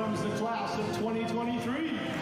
comes the class of 2023.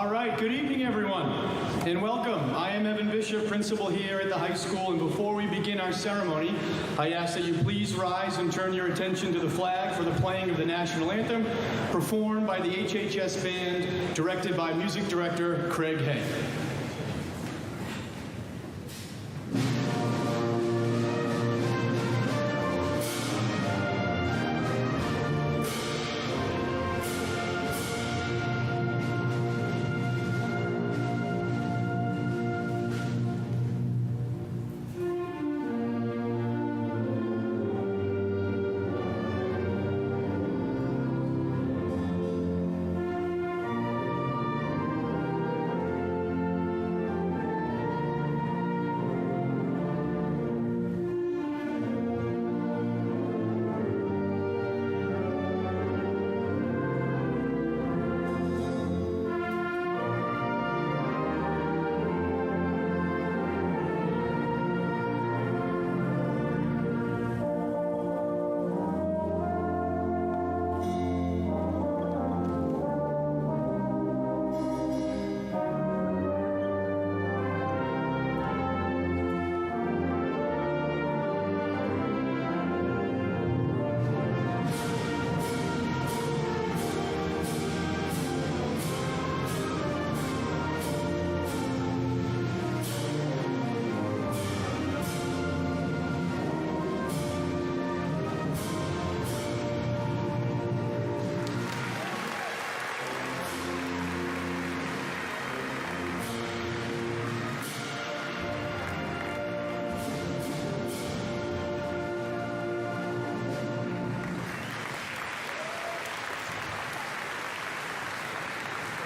All right, good evening, everyone, and welcome. I am Evan Bishop, principal here at the high school, and before we begin our ceremony, I ask that you please rise and turn your attention to the flag for the playing of the national anthem, performed by the HHS Band, directed by music director Craig Hay.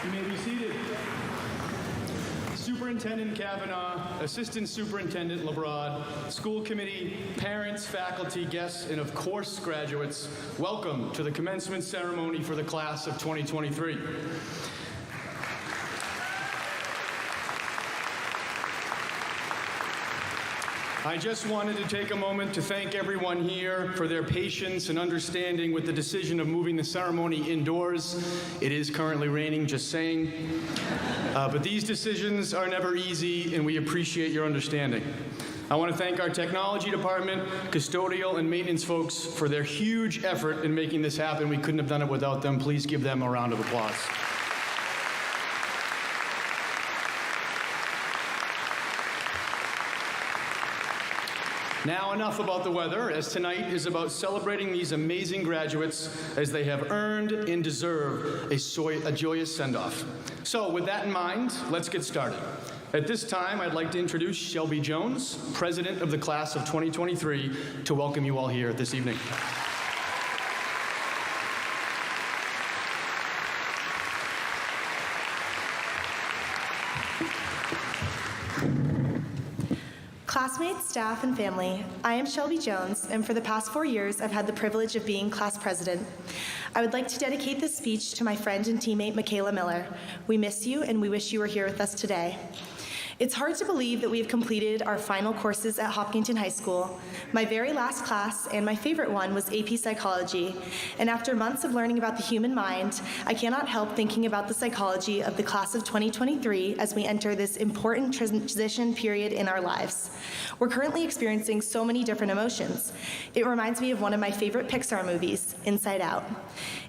You may be seated. Superintendent Kavanaugh, Assistant Superintendent Labrad, school committee, parents, faculty, guests, and of course graduates, welcome to the commencement ceremony for the class of 2023. I just wanted to take a moment to thank everyone here for their patience and understanding with the decision of moving the ceremony indoors. It is currently raining, just saying. But these decisions are never easy, and we appreciate your understanding. I want to thank our technology department, custodial, and maintenance folks for their huge effort in making this happen. We couldn't have done it without them. Please give them a round of applause. Now enough about the weather, as tonight is about celebrating these amazing graduates as they have earned and deserve a joyous send-off. So with that in mind, let's get started. At this time, I'd like to introduce Shelby Jones, president of the class of 2023, to welcome you all here this evening. Classmates, staff, and family, I am Shelby Jones, and for the past 4 years, I've had the privilege of being class president. I would like to dedicate this speech to my friend and teammate, Michaela Miller. We miss you, and we wish you were here with us today. It's hard to believe that we have completed our final courses at Hopkinton High School. My very last class, and my favorite one, was AP Psychology. And after months of learning about the human mind, I cannot help thinking about the psychology of the class of 2023 as we enter this important transition period in our lives. We're currently experiencing so many different emotions. It reminds me of one of my favorite Pixar movies, Inside Out.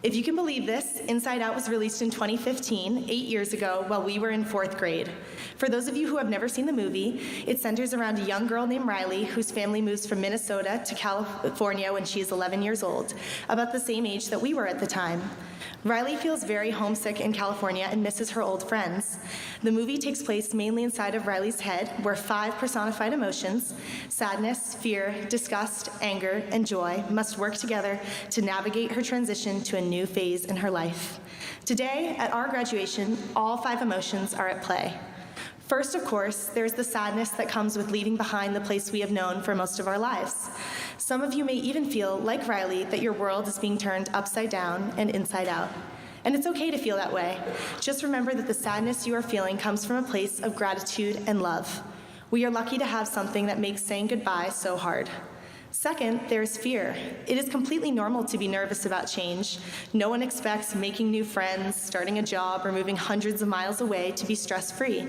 If you can believe this, Inside Out was released in 2015, 8 years ago, while we were in 4th grade. For those of you who have never seen the movie, it centers around a young girl named Riley whose family moves from Minnesota to California when she is 11 years old, about the same age that we were at the time. Riley feels very homesick in California and misses her old friends. The movie takes place mainly inside of Riley's head, where 5 personified emotions, sadness, fear, disgust, anger, and joy, must work together to navigate her transition to a new phase in her life. Today, at our graduation, all 5 emotions are at play. First, of course, there's the sadness that comes with leaving behind the place we have known for most of our lives. Some of you may even feel, like Riley, that your world is being turned upside down and inside out. And it's okay to feel that way. Just remember that the sadness you are feeling comes from a place of gratitude and love. We are lucky to have something that makes saying goodbye so hard. Second, there's fear. It is completely normal to be nervous about change. No one expects making new friends, starting a job, or moving hundreds of miles away to be stress-free.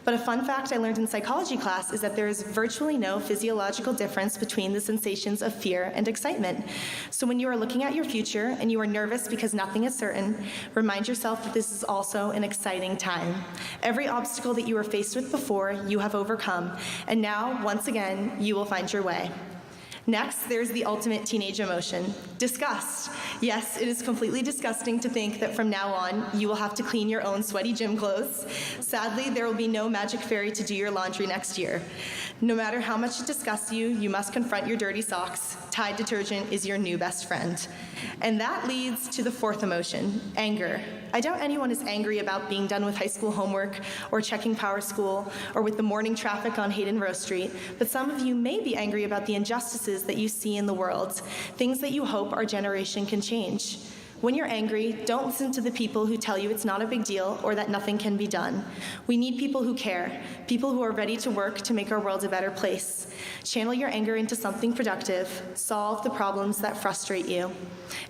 But a fun fact I learned in psychology class is that there is virtually no physiological difference between the sensations of fear and excitement. So when you are looking at your future and you are nervous because nothing is certain, remind yourself that this is also an exciting time. Every obstacle that you were faced with before, you have overcome. And now, once again, you will find your way. Next, there's the ultimate teenage emotion, disgust. Yes, it is completely disgusting to think that from now on, you will have to clean your own sweaty gym clothes. Sadly, there will be no magic fairy to do your laundry next year. No matter how much it disgusts you, you must confront your dirty socks. Tide detergent is your new best friend. And that leads to the fourth emotion, anger. I doubt anyone is angry about being done with high school homework or checking Power School or with the morning traffic on Hayden Row Street, but some of you may be angry about the injustices that you see in the world, things that you hope our generation can change. When you're angry, don't listen to the people who tell you it's not a big deal or that nothing can be done. We need people who care, people who are ready to work to make our world a better place. Channel your anger into something productive. Solve the problems that frustrate you.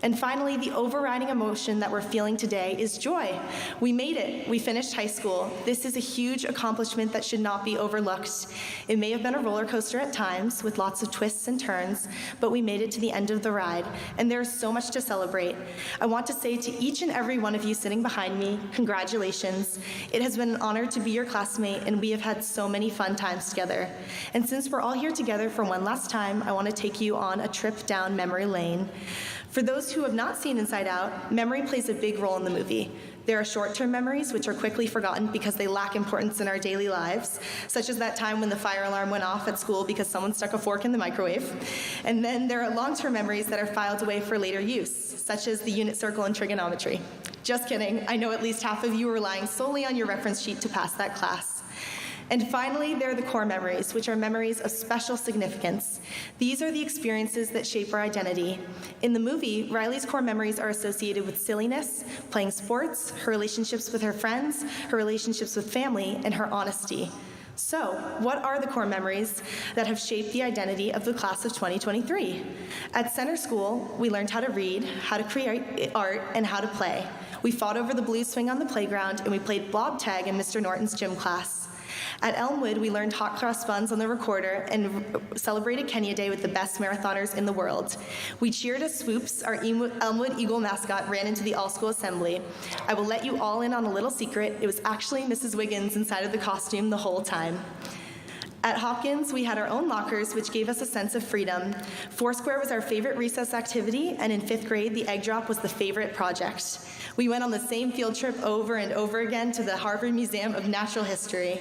And finally, the overriding emotion that we're feeling today is joy. We made it. We finished high school. This is a huge accomplishment that should not be overlooked. It may have been a roller coaster at times with lots of twists and turns, but we made it to the end of the ride, and there's so much to celebrate. I want to say to each and every one of you sitting behind me, congratulations. It has been an honor to be your classmate, and we have had so many fun times together. And since we're all here together for one last time, I want to take you on a trip down memory lane. For those who have not seen Inside Out, memory plays a big role in the movie. There are short-term memories which are quickly forgotten because they lack importance in our daily lives, such as that time when the fire alarm went off at school because someone stuck a fork in the microwave. And then there are long-term memories that are filed away for later use, such as the unit circle and trigonometry. Just kidding, I know at least half of you are relying solely on your reference sheet to pass that class. And finally, there are the core memories, which are memories of special significance. These are the experiences that shape our identity. In the movie, Riley's core memories are associated with silliness, playing sports, her relationships with her friends, her relationships with family, and her honesty. So, what are the core memories that have shaped the identity of the class of 2023? At center school, we learned how to read, how to create art, and how to play. We fought over the blue swing on the playground, and we played blob tag in Mr. Norton's gym class. At Elmwood, we learned hot cross buns on the recorder and celebrated Kenya Day with the best marathoners in the world. We cheered as Swoops, our Elmwood Eagle mascot, ran into the all-school assembly. I will let you all in on a little secret. It was actually Mrs. Wiggins inside of the costume the whole time. At Hopkins, we had our own lockers, which gave us a sense of freedom. Foursquare was our favorite recess activity, and in 5th grade, the egg drop was the favorite project. We went on the same field trip over and over again to the Harvard Museum of Natural History.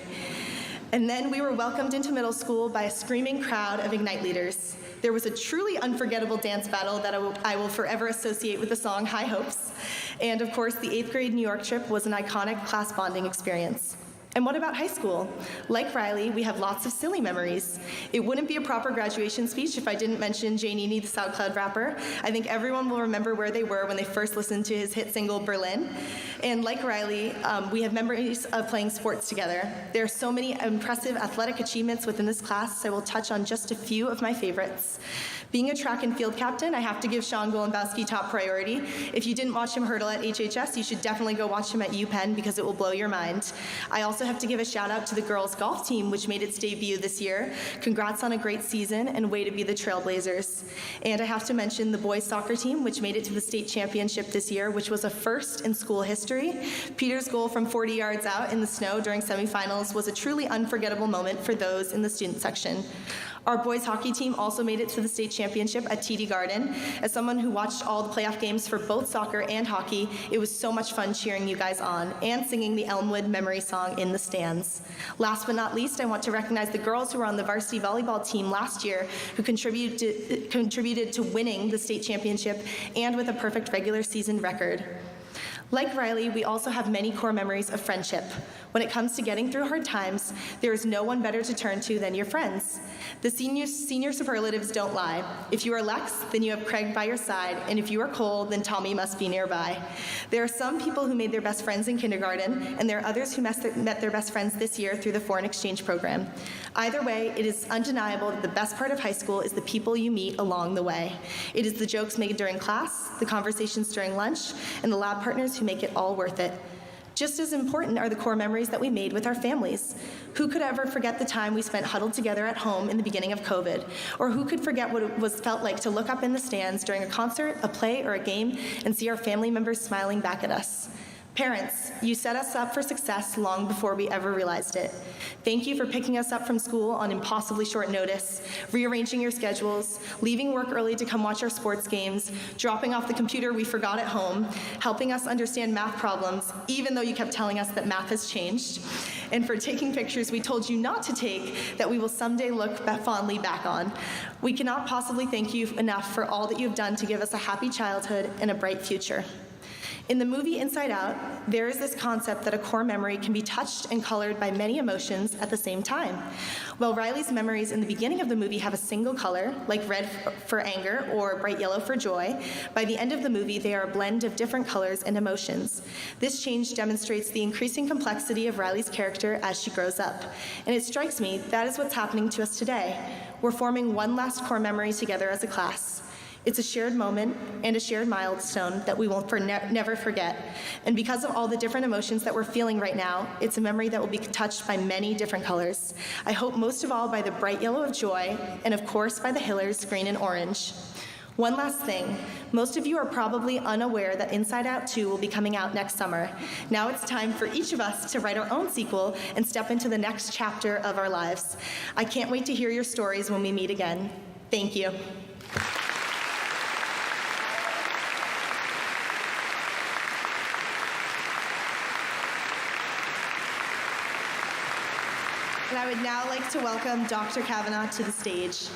And then we were welcomed into middle school by a screaming crowd of Ignite leaders. There was a truly unforgettable dance battle that I will forever associate with the song High Hopes. And of course, the 8th grade New York trip was an iconic class bonding experience. And what about high school? Like Riley, we have lots of silly memories. It wouldn't be a proper graduation speech if I didn't mention Jay Nini, the SoundCloud rapper. I think everyone will remember where they were when they first listened to his hit single, Berlin. And like Riley, we have memories of playing sports together. There are so many impressive athletic achievements within this class, so I will touch on just a few of my favorites. Being a track and field captain, I have to give Sean Golemboski top priority. If you didn't watch him hurdle at HHS, you should definitely go watch him at UPenn because it will blow your mind. I also have to give a shout out to the girls golf team, which made its debut this year. Congrats on a great season and way to be the trailblazers. And I have to mention the boys soccer team, which made it to the state championship this year, which was a first in school history. Peter's goal from 40 yards out in the snow during semifinals was a truly unforgettable moment for those in the student section. Our boys hockey team also made it to the state championship at TD Garden. As someone who watched all the playoff games for both soccer and hockey, it was so much fun cheering you guys on and singing the Elmwood memory song in the stands. Last but not least, I want to recognize the girls who were on the varsity volleyball team last year who contributed to winning the state championship and with a perfect regular season record. Like Riley, we also have many core memories of friendship. When it comes to getting through hard times, there is no one better to turn to than your friends. The senior superlatives don't lie. If you are Lex, then you have Craig by your side, and if you are Cole, then Tommy must be nearby. There are some people who made their best friends in kindergarten, and there are others who met their best friends this year through the foreign exchange program. Either way, it is undeniable that the best part of high school is the people you meet along the way. It is the jokes made during class, the conversations during lunch, and the lab partners who make it all worth it. Just as important are the core memories that we made with our families. Who could ever forget the time we spent huddled together at home in the beginning of COVID? Or who could forget what it felt like to look up in the stands during a concert, a play, or a game and see our family members smiling back at us? Parents, you set us up for success long before we ever realized it. Thank you for picking us up from school on impossibly short notice, rearranging your schedules, leaving work early to come watch our sports games, dropping off the computer we forgot at home, helping us understand math problems, even though you kept telling us that math has changed, and for taking pictures we told you not to take that we will someday look fondly back on. We cannot possibly thank you enough for all that you've done to give us a happy childhood and a bright future. In the movie Inside Out, there is this concept that a core memory can be touched and colored by many emotions at the same time. While Riley's memories in the beginning of the movie have a single color, like red for anger or bright yellow for joy, by the end of the movie they are a blend of different colors and emotions. This change demonstrates the increasing complexity of Riley's character as she grows up. And it strikes me that is what's happening to us today. We're forming one last core memory together as a class. It's a shared moment and a shared milestone that we will never forget. And because of all the different emotions that we're feeling right now, it's a memory that will be touched by many different colors. I hope most of all by the bright yellow of joy, and of course by the Hillers, green and orange. One last thing, most of you are probably unaware that Inside Out 2 will be coming out next summer. Now it's time for each of us to write our own sequel and step into the next chapter of our lives. I can't wait to hear your stories when we meet again. Thank you. And I would now like to welcome Dr. Kavanaugh to the stage.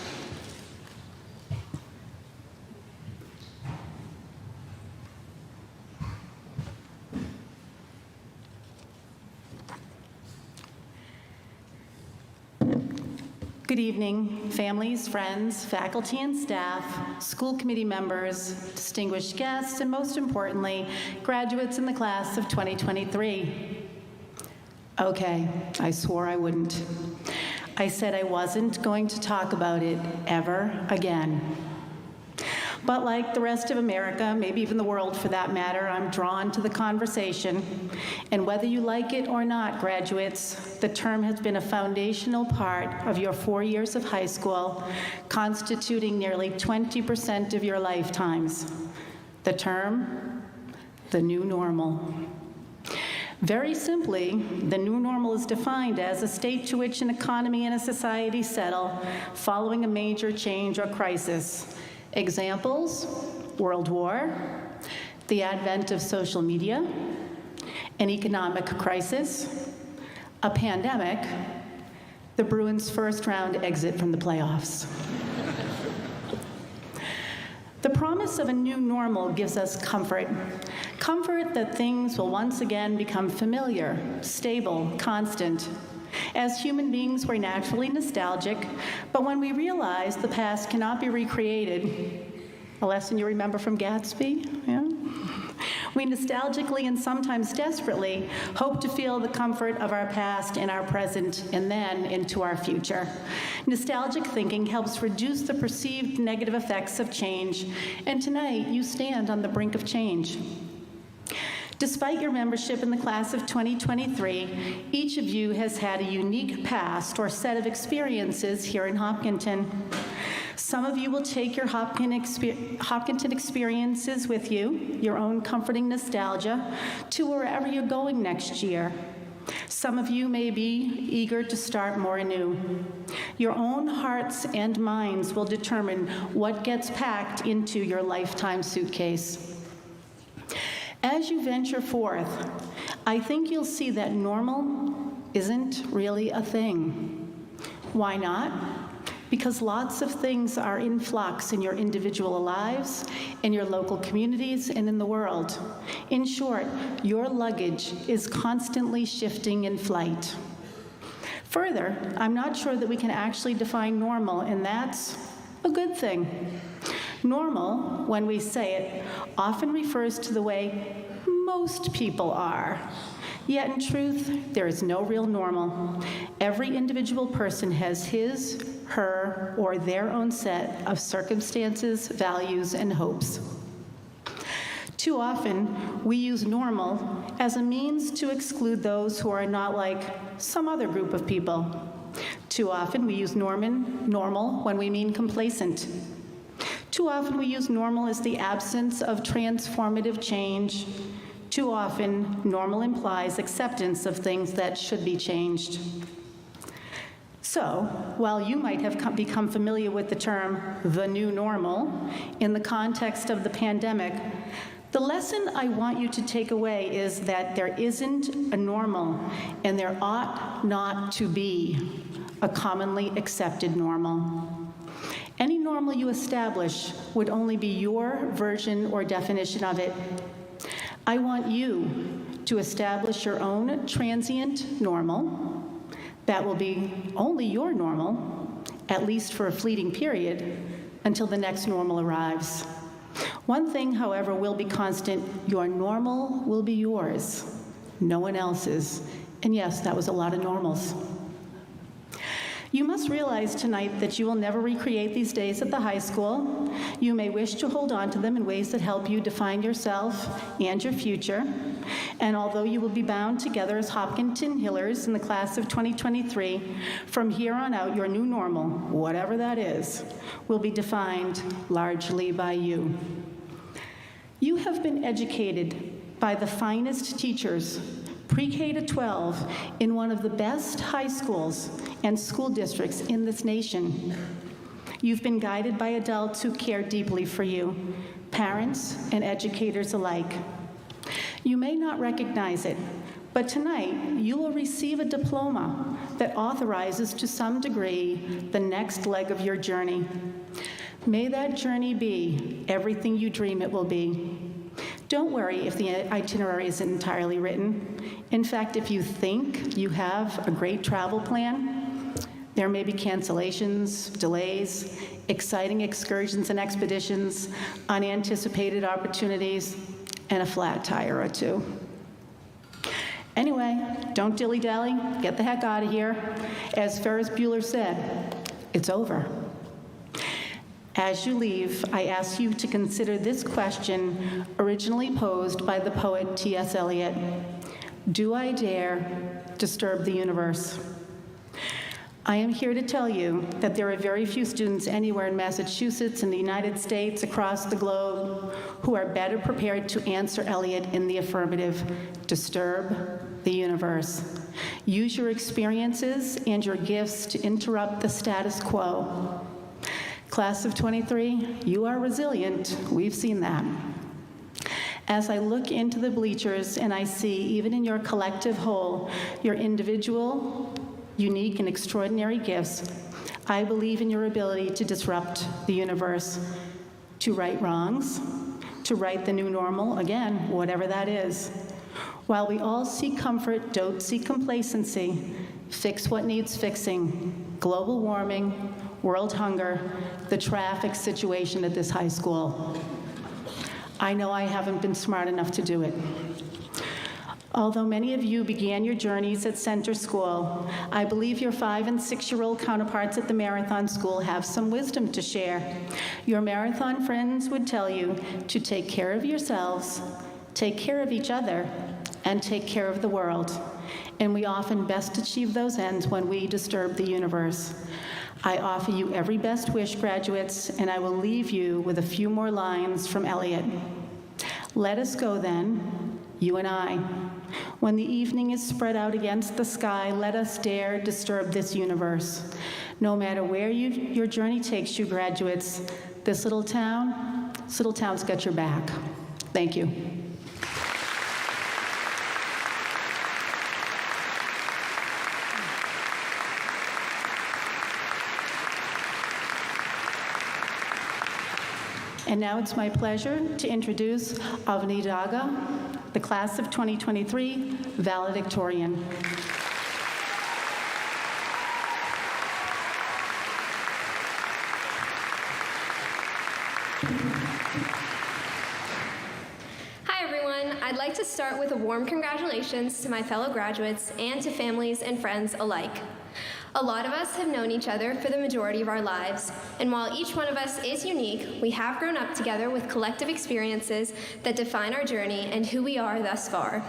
Good evening, families, friends, faculty and staff, school committee members, distinguished guests, and most importantly, graduates in the class of 2023. Okay, I swore I wouldn't. I said I wasn't going to talk about it ever again. But like the rest of America, maybe even the world for that matter, I'm drawn to the conversation. And whether you like it or not, graduates, the term has been a foundational part of your 4 years of high school, constituting nearly 20% of your lifetimes. The term, the new normal. Very simply, the new normal is defined as a state to which an economy and a society settle following a major change or crisis. Examples: World War, the advent of social media, an economic crisis, a pandemic, the Bruins' first-round exit from the playoffs. The promise of a new normal gives us comfort. Comfort that things will once again become familiar, stable, constant. As human beings, we're naturally nostalgic, but when we realize the past cannot be recreated, a lesson you remember from Gatsby, yeah? We nostalgically and sometimes desperately hope to feel the comfort of our past in our present and then into our future. Nostalgic thinking helps reduce the perceived negative effects of change, and tonight you stand on the brink of change. Despite your membership in the class of 2023, each of you has had a unique past or set of experiences here in Hopkinton. Some of you will take your Hopkinton experiences with you, your own comforting nostalgia, to wherever you're going next year. Some of you may be eager to start more anew. Your own hearts and minds will determine what gets packed into your lifetime suitcase. As you venture forth, I think you'll see that normal isn't really a thing. Why not? because lots of things are in flux in your individual lives, in your local communities, and in the world. In short, your luggage is constantly shifting in flight. Further, I'm not sure that we can actually define normal, and that's a good thing. Normal, when we say it, often refers to the way most people are. Yet in truth, there is no real normal. Every individual person has his, her, or their own set of circumstances, values, and hopes. Too often, we use normal as a means to exclude those who are not like some other group of people. Too often, we use normal when we mean complacent. Too often, we use normal as the absence of transformative change. Too often, normal implies acceptance of things that should be changed. So, while you might have become familiar with the term the new normal in the context of the pandemic, the lesson I want you to take away is that there isn't a normal, and there ought not to be a commonly accepted normal. Any normal you establish would only be your version or definition of it. I want you to establish your own transient normal. That will be only your normal, at least for a fleeting period, until the next normal arrives. One thing, however, will be constant: your normal will be yours, no one else's. And yes, that was a lot of normals. You must realize tonight that you will never recreate these days at the high school. You may wish to hold on to them in ways that help you define yourself and your future. And although you will be bound together as Hopkinton Hillers in the class of 2023, from here on out, your new normal, whatever that is, will be defined largely by you. You have been educated by the finest teachers, pre-K to 12, in one of the best high schools and school districts in this nation. You've been guided by adults who care deeply for you, parents and educators alike. You may not recognize it, but tonight you will receive a diploma that authorizes to some degree the next leg of your journey. May that journey be everything you dream it will be. Don't worry if the itinerary isn't entirely written. In fact, if you think you have a great travel plan, there may be cancellations, delays, exciting excursions and expeditions, unanticipated opportunities, and a flat tire or two. Anyway, don't dilly-dally, get the heck out of here. As Ferris Bueller said, it's over. As you leave, I ask you to consider this question originally posed by the poet T.S. Eliot. Do I dare disturb the universe? I am here to tell you that there are very few students anywhere in Massachusetts, in the United States, across the globe, who are better prepared to answer Eliot in the affirmative. Disturb the universe. Use your experiences and your gifts to interrupt the status quo. Class of 23, you are resilient. We've seen that. As I look into the bleachers and I see, even in your collective whole, your individual, unique, and extraordinary gifts, I believe in your ability to disrupt the universe, to right wrongs, to right the new normal, again, whatever that is. While we all seek comfort, don't seek complacency. Fix what needs fixing. Global warming, world hunger, the traffic situation at this high school. I know I haven't been smart enough to do it. Although many of you began your journeys at Center School, I believe your 5- and 6-year-old counterparts at the Marathon School have some wisdom to share. Your Marathon friends would tell you to take care of yourselves, take care of each other, and take care of the world. And we often best achieve those ends when we disturb the universe. I offer you every best wish, graduates, and I will leave you with a few more lines from Eliot. Let us go then, you and I. When the evening is spread out against the sky, let us dare disturb this universe. No matter where your journey takes you, graduates, this little town's got your back. Thank you. And now it's my pleasure to introduce Avni Daga, the class of 2023 valedictorian. Hi everyone, I'd like to start with a warm congratulations to my fellow graduates and to families and friends alike. A lot of us have known each other for the majority of our lives, and while each one of us is unique, we have grown up together with collective experiences that define our journey and who we are thus far.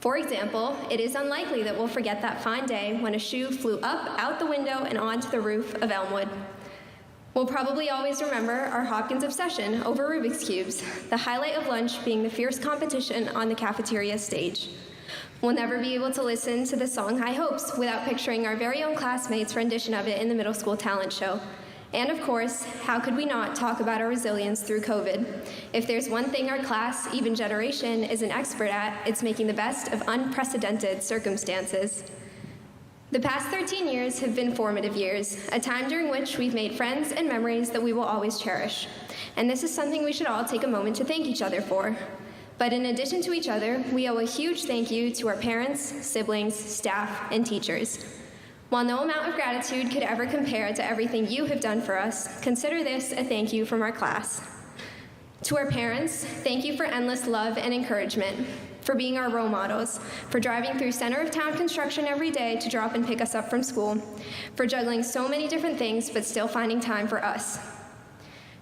For example, it is unlikely that we'll forget that fine day when a shoe flew up, out the window, and onto the roof of Elmwood. We'll probably always remember our Hopkins obsession over Rubik's Cubes, the highlight of lunch being the fierce competition on the cafeteria stage. We'll never be able to listen to the song High Hopes without picturing our very own classmates' rendition of it in the middle school talent show. And of course, how could we not talk about our resilience through COVID? If there's one thing our class, even generation, is an expert at, it's making the best of unprecedented circumstances. The past 13 years have been formative years, a time during which we've made friends and memories that we will always cherish. And this is something we should all take a moment to thank each other for. But in addition to each other, we owe a huge thank you to our parents, siblings, staff, and teachers. While no amount of gratitude could ever compare to everything you have done for us, consider this a thank you from our class. To our parents, thank you for endless love and encouragement, for being our role models, for driving through center of town construction every day to drop and pick us up from school, for juggling so many different things but still finding time for us.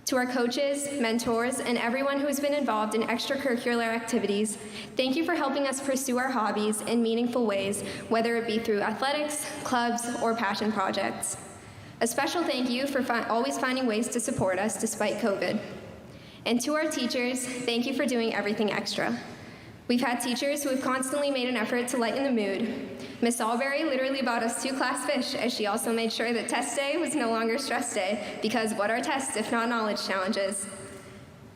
To our coaches, mentors, and everyone who has been involved in extracurricular activities, thank you for helping us pursue our hobbies in meaningful ways, whether it be through athletics, clubs, or passion projects. A special thank you for always finding ways to support us despite COVID. And to our teachers, thank you for doing everything extra. We've had teachers who have constantly made an effort to lighten the mood. Miss Alberry literally bought us 2 class fish, as she also made sure that test day was no longer stress day, because what are tests if not knowledge challenges?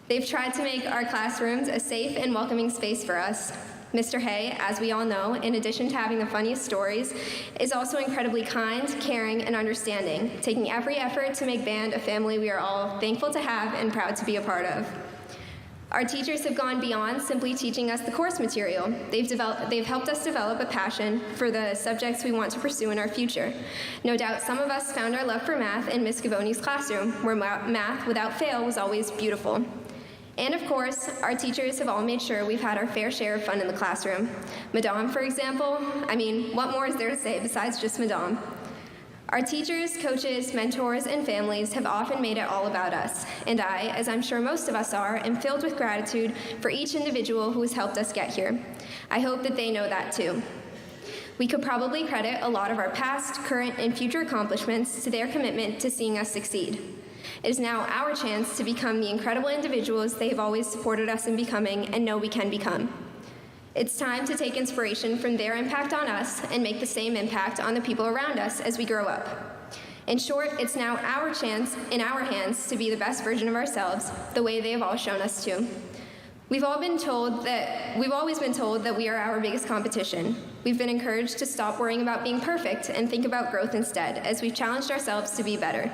They've tried to make our classrooms a safe and welcoming space for us. Mr. Hay, as we all know, in addition to having the funniest stories, is also incredibly kind, caring, and understanding, taking every effort to make band a family we are all thankful to have and proud to be a part of. Our teachers have gone beyond simply teaching us the course material. They've helped us develop a passion for the subjects we want to pursue in our future. No doubt some of us found our love for math in Miss Gavoni's classroom, where math without fail was always beautiful. And of course, our teachers have all made sure we've had our fair share of fun in the classroom. Madame, for example, what more is there to say besides just Madame? Our teachers, coaches, mentors, and families have often made it all about us, and I, as I'm sure most of us are, am filled with gratitude for each individual who has helped us get here. I hope that they know that too. We could probably credit a lot of our past, current, and future accomplishments to their commitment to seeing us succeed. It is now our chance to become the incredible individuals they have always supported us in becoming and know we can become. It's time to take inspiration from their impact on us and make the same impact on the people around us as we grow up. In short, it's now our chance in our hands to be the best version of ourselves, the way they have all shown us to. We've always been told that we are our biggest competition. We've been encouraged to stop worrying about being perfect and think about growth instead, as we've challenged ourselves to be better.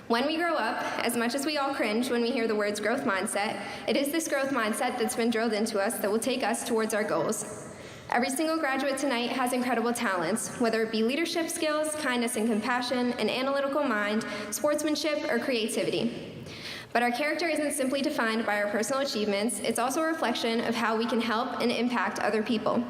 When we grow up, as much as we all cringe when we hear the words growth mindset, it is this growth mindset that's been drilled into us that will take us towards our goals. Every single graduate tonight has incredible talents, whether it be leadership skills, kindness and compassion, an analytical mind, sportsmanship, or creativity. But our character isn't simply defined by our personal achievements, it's also a reflection of how we can help and impact other people.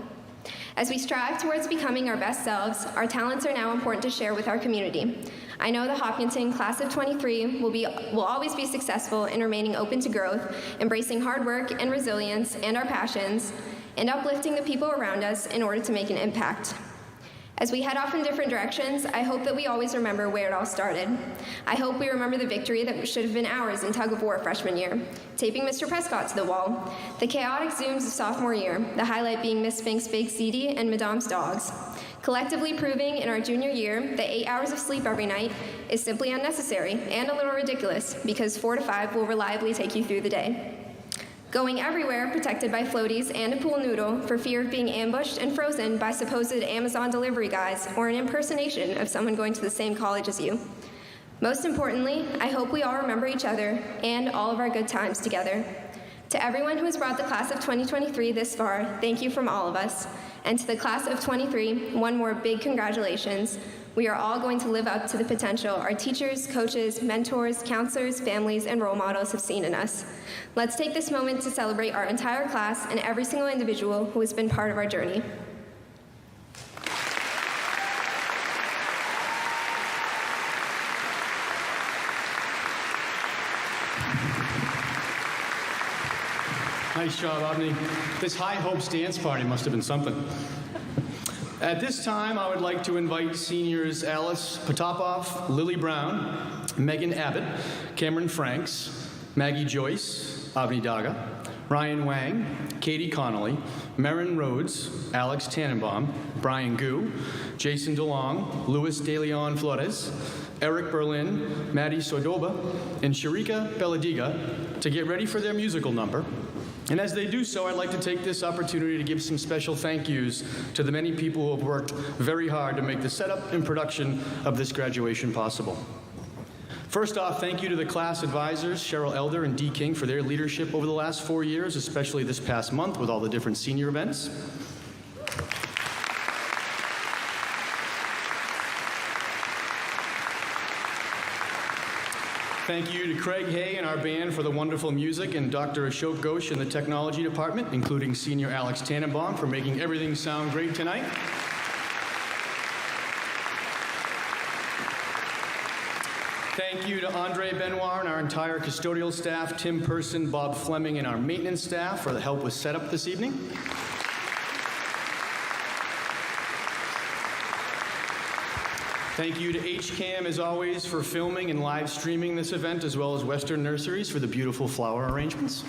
As we strive towards becoming our best selves, our talents are now important to share with our community. I know the Hopkinton class of 23 will always be successful in remaining open to growth, embracing hard work and resilience and our passions, and uplifting the people around us in order to make an impact. As we head off in different directions, I hope that we always remember where it all started. I hope we remember the victory that should have been ours in tug of war freshman year, taping Mr. Prescott to the wall, the chaotic Zooms of sophomore year, the highlight being Miss Fink's Big CD and Madame's dogs, collectively proving in our junior year that 8 hours of sleep every night is simply unnecessary and a little ridiculous, because 4 to 5 will reliably take you through the day. Going everywhere protected by floaties and a pool noodle for fear of being ambushed and frozen by supposed Amazon delivery guys or an impersonation of someone going to the same college as you. Most importantly, I hope we all remember each other and all of our good times together. To everyone who has brought the class of 2023 this far, thank you from all of us. And to the class of 23, one more big congratulations. We are all going to live up to the potential our teachers, coaches, mentors, counselors, families, and role models have seen in us. Let's take this moment to celebrate our entire class and every single individual who has been part of our journey. Nice job, Avni. This High Hopes dance party must have been something. At this time, I would like to invite seniors Alice Potapov, Lily Brown, Megan Abbott, Cameron Franks, Maggie Joyce, Avni Daga, Ryan Wang, Katie Connolly, Marin Rhodes, Alex Tannenbaum, Brian Gu, Jason DeLong, Luis De Leon Flores, Eric Berlin, Maddie Sodoba, and Sharika Beladiga to get ready for their musical number. And as they do so, I'd like to take this opportunity to give some special thank yous to the many people who have worked very hard to make the setup and production of this graduation possible. First off, thank you to the class advisors, Cheryl Elder and Dee King, for their leadership over the last 4 years, especially this past month with all the different senior events. Thank you to Craig Hay and our band for the wonderful music, and Dr. Ashok Ghosh in the technology department, including senior Alex Tannenbaum, for making everything sound great tonight. Thank you to Andre Benoit and our entire custodial staff, Tim Person, Bob Fleming, and our maintenance staff for the help with setup this evening. Thank you to HCAM, as always, for filming and live streaming this event, as well as Western Nurseries for the beautiful flower arrangements.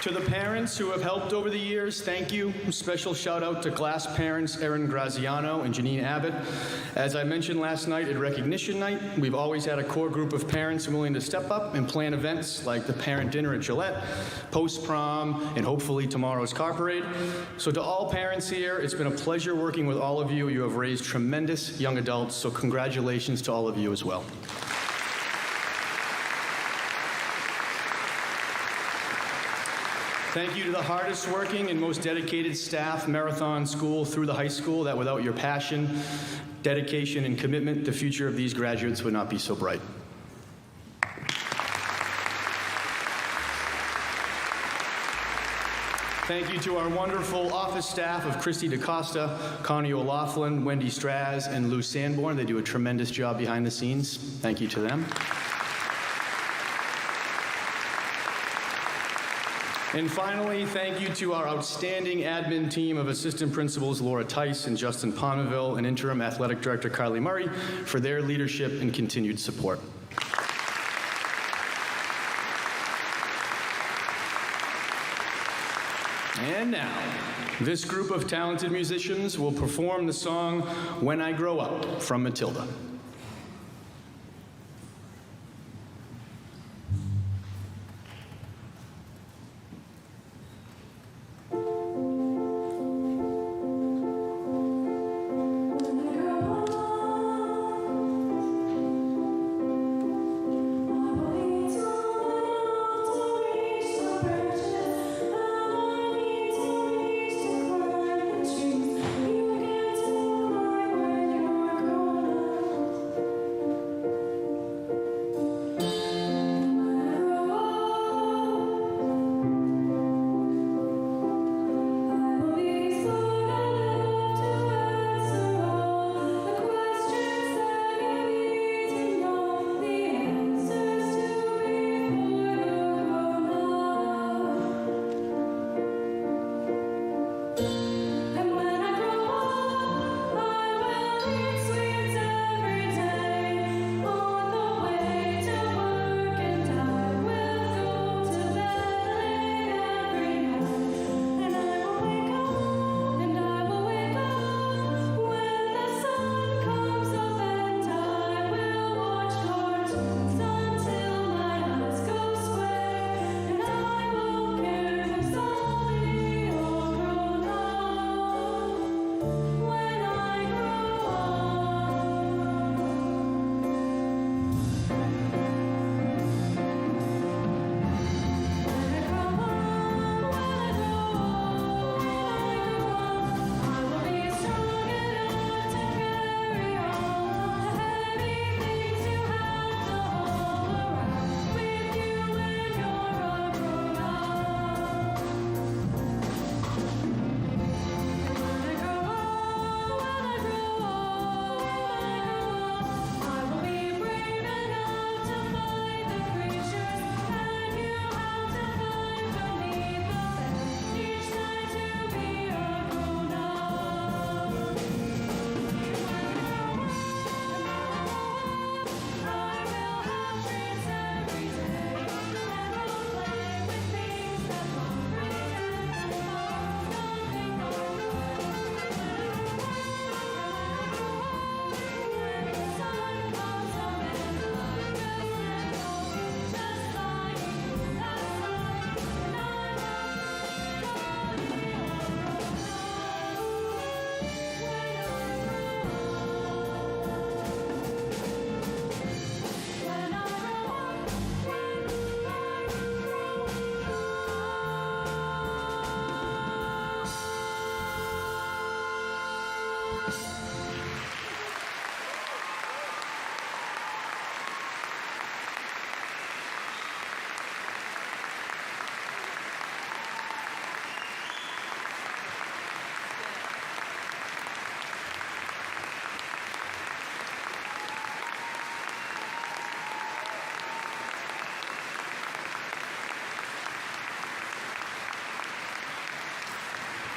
To the parents who have helped over the years, thank you. Special shout out to class parents Erin Graziano and Janine Abbott. As I mentioned last night at Recognition Night, we've always had a core group of parents willing to step up and plan events like the parent dinner at Gillette, post-prom, and hopefully tomorrow's car parade. So to all parents here, it's been a pleasure working with all of you. You have raised tremendous young adults, so congratulations to all of you as well. Thank you to the hardest working and most dedicated staff, Marathon School through the high school, that without your passion, dedication, and commitment, the future of these graduates would not be so bright. Thank you to our wonderful office staff of Christy DaCosta, Connie O'Laughlin, Wendy Straz, and Lou Sanborn. They do a tremendous job behind the scenes. Thank you to them. And finally, thank you to our outstanding admin team of assistant principals Laura Tice and Justin Palmerville and interim athletic director Carly Murray for their leadership and continued support. And now, this group of talented musicians will perform the song When I Grow Up from Matilda.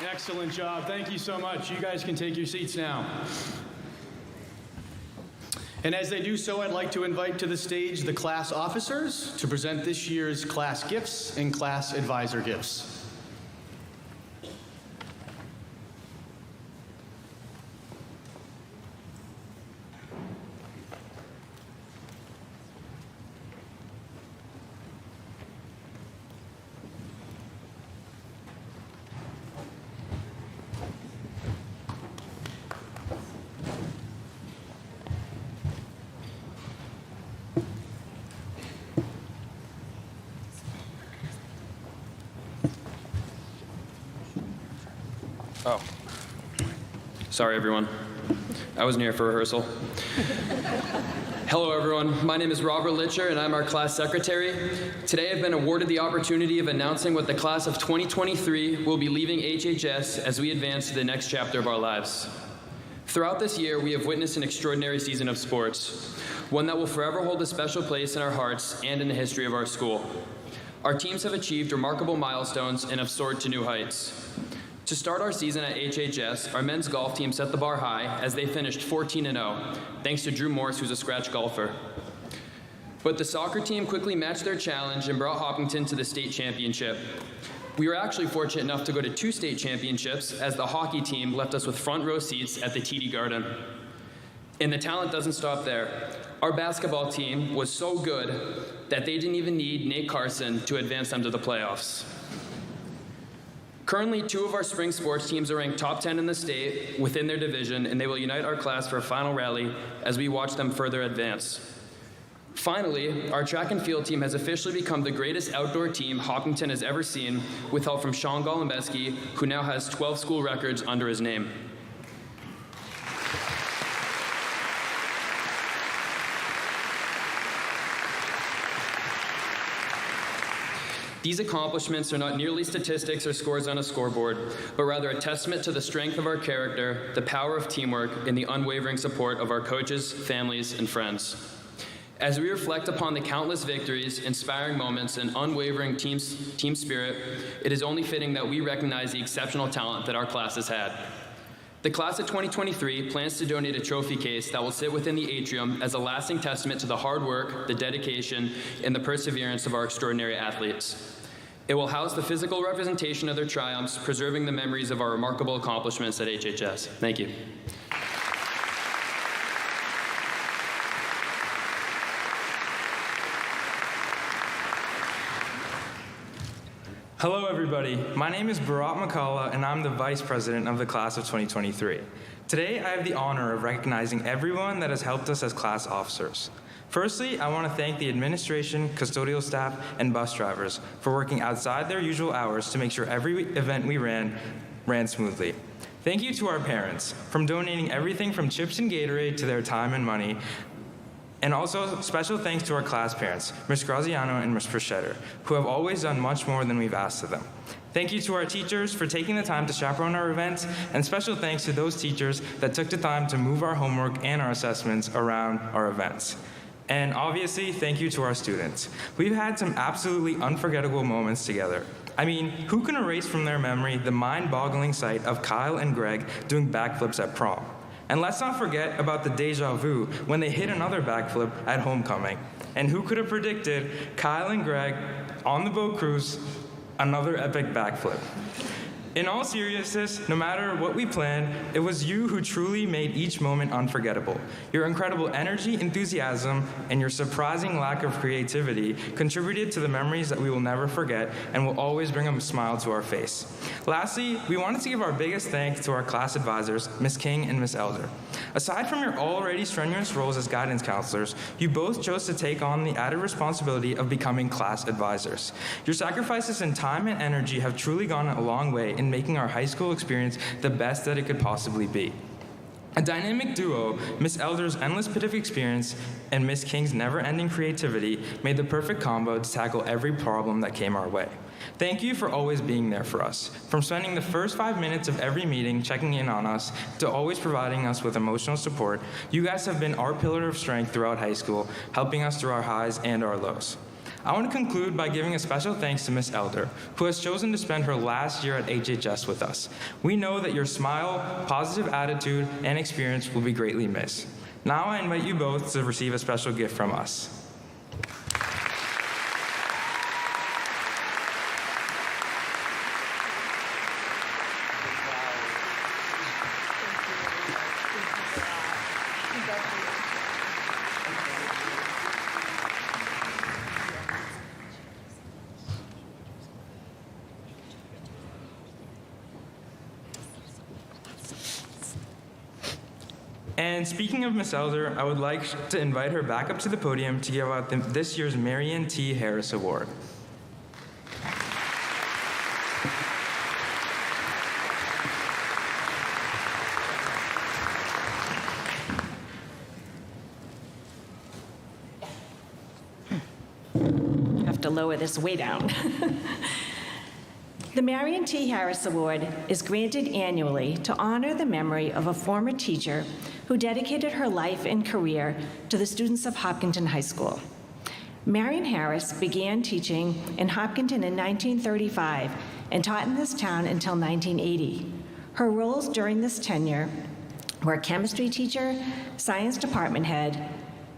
Excellent job. Thank you so much. You guys can take your seats now. And as they do so, I'd like to invite to the stage the class officers to present this year's class gifts and class advisor gifts. Oh. Sorry, everyone. I wasn't here for rehearsal. Hello, everyone. My name is Robert Litcher, and I'm our class secretary. Today, I've been awarded the opportunity of announcing what the class of 2023 will be leaving HHS as we advance to the next chapter of our lives. Throughout this year, we have witnessed an extraordinary season of sports, one that will forever hold a special place in our hearts and in the history of our school. Our teams have achieved remarkable milestones and have soared to new heights. To start our season at HHS, our men's golf team set the bar high as they finished 14-0, thanks to Drew Morse, who's a scratch golfer. But the soccer team quickly matched their challenge and brought Hopkinton to the state championship. We were actually fortunate enough to go to 2 state championships as the hockey team left us with front row seats at the TD Garden. And the talent doesn't stop there. Our basketball team was so good that they didn't even need Nate Carson to advance them to the playoffs. Currently, 2 of our spring sports teams are ranked top 10 in the state within their division, and they will unite our class for a final rally as we watch them further advance. Finally, our track and field team has officially become the greatest outdoor team Hopkinton has ever seen, with help from Sean Golembeski, who now has 12 school records under his name. These accomplishments are not nearly statistics or scores on a scoreboard, but rather a testament to the strength of our character, the power of teamwork, and the unwavering support of our coaches, families, and friends. As we reflect upon the countless victories, inspiring moments, and unwavering team spirit, it is only fitting that we recognize the exceptional talent that our class has had. The class of 2023 plans to donate a trophy case that will sit within the atrium as a lasting testament to the hard work, the dedication, and the perseverance of our extraordinary athletes. It will house the physical representation of their triumphs, preserving the memories of our remarkable accomplishments at HHS. Thank you. Hello, everybody. My name is Bharat McCullough, and I'm the Vice President of the Class of 2023. Today, I have the honor of recognizing everyone that has helped us as class officers. Firstly, I want to thank the administration, custodial staff, and bus drivers for working outside their usual hours to make sure every event we ran smoothly. Thank you to our parents, from donating everything from chips and Gatorade to their time and money. And also, special thanks to our class parents, Ms. Graziano and Ms. Prosciutto, who have always done much more than we've asked of them. Thank you to our teachers for taking the time to chaperone our events, and special thanks to those teachers that took the time to move our homework and our assessments around our events. And obviously, thank you to our students. We've had some absolutely unforgettable moments together. I mean, who can erase from their memory the mind-boggling sight of Kyle and Greg doing backflips at prom? And let's not forget about the deja vu when they hit another backflip at homecoming. And who could have predicted Kyle and Greg on the boat cruise, another epic backflip? In all seriousness, no matter what we planned, it was you who truly made each moment unforgettable. Your incredible energy, enthusiasm, and your surprising lack of creativity contributed to the memories that we will never forget and will always bring a smile to our face. Lastly, we wanted to give our biggest thanks to our class advisors, Ms. King and Ms. Elder. Aside from your already strenuous roles as guidance counselors, you both chose to take on the added responsibility of becoming class advisors. Your sacrifices in time and energy have truly gone a long way in making our high school experience the best that it could possibly be. A dynamic duo, Miss Elder's endless pit of experience and Miss King's never-ending creativity made the perfect combo to tackle every problem that came our way. Thank you for always being there for us. From spending the first 5 minutes of every meeting checking in on us to always providing us with emotional support, you guys have been our pillar of strength throughout high school, helping us through our highs and our lows. I want to conclude by giving a special thanks to Miss Elder, who has chosen to spend her last year at HHS with us. We know that your smile, positive attitude, and experience will be greatly missed. Now I invite you both to receive a special gift from us. And speaking of Miss Elder, I would like to invite her back up to the podium to give out this year's Marion T. Harris Award. I have to lower this way down. The Marion T. Harris Award is granted annually to honor the memory of a former teacher who dedicated her life and career to the students of Hopkinton High School. Marion Harris began teaching in Hopkinton in 1935 and taught in this town until 1980. Her roles during this tenure were chemistry teacher, science department head,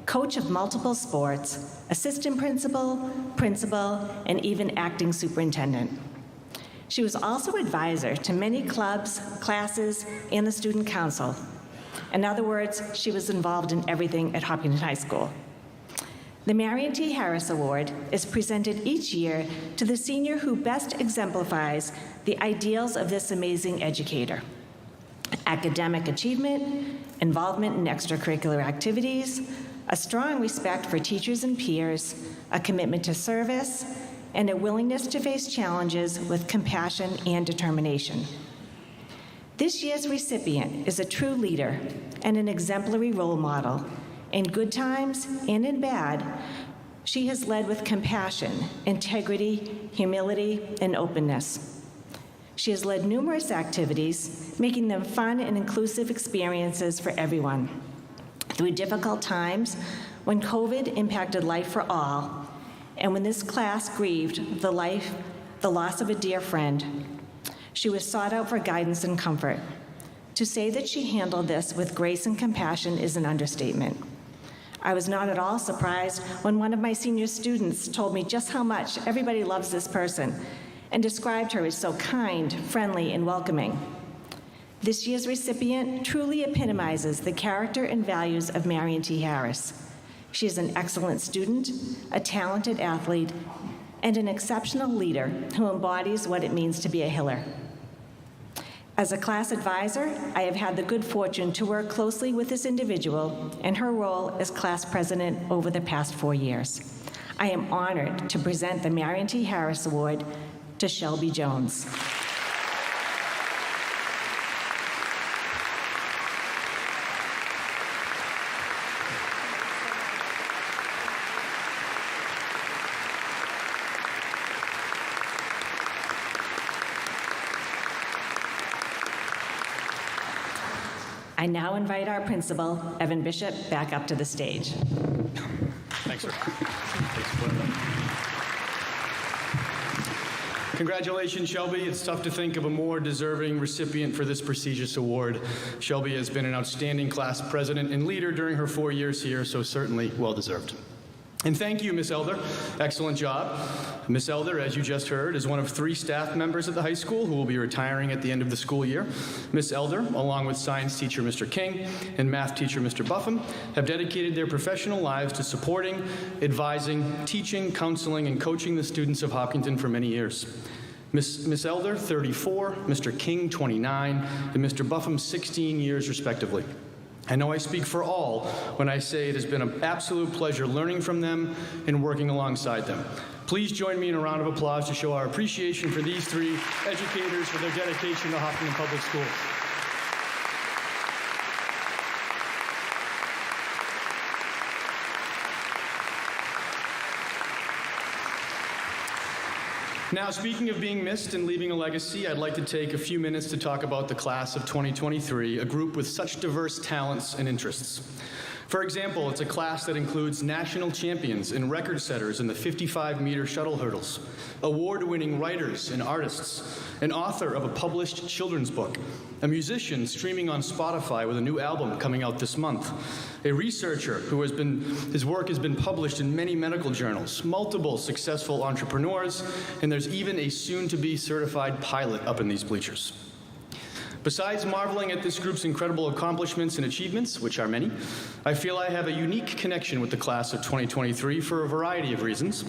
coach of multiple sports, assistant principal, and even acting superintendent. She was also advisor to many clubs, classes, and the student council. In other words, she was involved in everything at Hopkinton High School. The Marion T. Harris Award is presented each year to the senior who best exemplifies the ideals of this amazing educator: academic achievement, involvement in extracurricular activities, a strong respect for teachers and peers, a commitment to service, and a willingness to face challenges with compassion and determination. This year's recipient is a true leader and an exemplary role model. In good times and in bad, she has led with compassion, integrity, humility, and openness. She has led numerous activities, making them fun and inclusive experiences for everyone. Through difficult times, when COVID impacted life for all, and when this class grieved the loss of a dear friend, she was sought out for guidance and comfort. To say that she handled this with grace and compassion is an understatement. I was not at all surprised when one of my senior students told me just how much everybody loves this person and described her as so kind, friendly, and welcoming. This year's recipient truly epitomizes the character and values of Marion T. Harris. She is an excellent student, a talented athlete, and an exceptional leader who embodies what it means to be a Hiller. As a class advisor, I have had the good fortune to work closely with this individual in her role as class president over the past 4 years. I am honored to present the Marion T. Harris Award to Shelby Jones. I now invite our principal, Evan Bishop, back up to the stage. Thanks, sir. Congratulations, Shelby. It's tough to think of a more deserving recipient for this prestigious award. Shelby has been an outstanding class president and leader during her 4 years here, so certainly well-deserved. And thank you, Miss Elder. Excellent job. Miss Elder, as you just heard, is one of 3 staff members at the high school who will be retiring at the end of the school year. Miss Elder, along with science teacher Mr. King and math teacher Mr. Buffum, have dedicated their professional lives to supporting, advising, teaching, counseling, and coaching the students of Hopkinton for many years. Miss Elder, 34, Mr. King, 29, and Mr. Buffum, 16 years, respectively. I know I speak for all when I say it has been an absolute pleasure learning from them and working alongside them. Please join me in a round of applause to show our appreciation for these 3 educators for their dedication to Hopkinton Public Schools. Now, speaking of being missed and leaving a legacy, I'd like to take a few minutes to talk about the class of 2023, a group with such diverse talents and interests. For example, it's a class that includes national champions and record setters in the 55-meter shuttle hurdles, award-winning writers and artists, an author of a published children's book, a musician streaming on Spotify with a new album coming out this month, a researcher his work has been published in many medical journals, multiple successful entrepreneurs, and there's even a soon-to-be certified pilot up in these bleachers. Besides marveling at this group's incredible accomplishments and achievements, which are many, I feel I have a unique connection with the class of 2023 for a variety of reasons.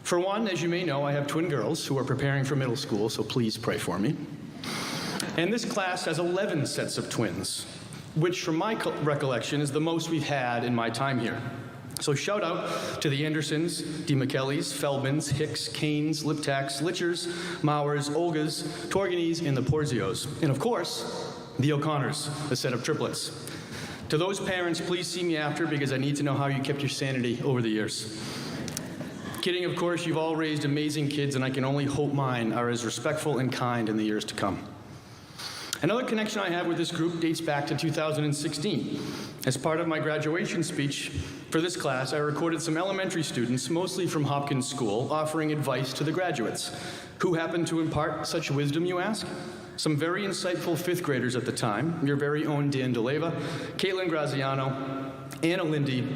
For one, as you may know, I have twin girls who are preparing for middle school, so please pray for me. And this class has 11 sets of twins, which from my recollection is the most we've had in my time here. So shout out to the Andersons, DeMcKellys, Feldmans, Hicks, Canes, Liptaks, Litchers, Mowers, Olgas, Torganese, and the Porzios. And of course, the O'Connors, a set of triplets. To those parents, please see me after because I need to know how you kept your sanity over the years. Kidding, of course, you've all raised amazing kids, and I can only hope mine are as respectful and kind in the years to come. Another connection I have with this group dates back to 2016. As part of my graduation speech for this class, I recorded some elementary students, mostly from Hopkins School, offering advice to the graduates. Who happened to impart such wisdom, you ask? Some very insightful fifth graders at the time, your very own Dan DeLeva, Caitlin Graziano, Anna Lindy,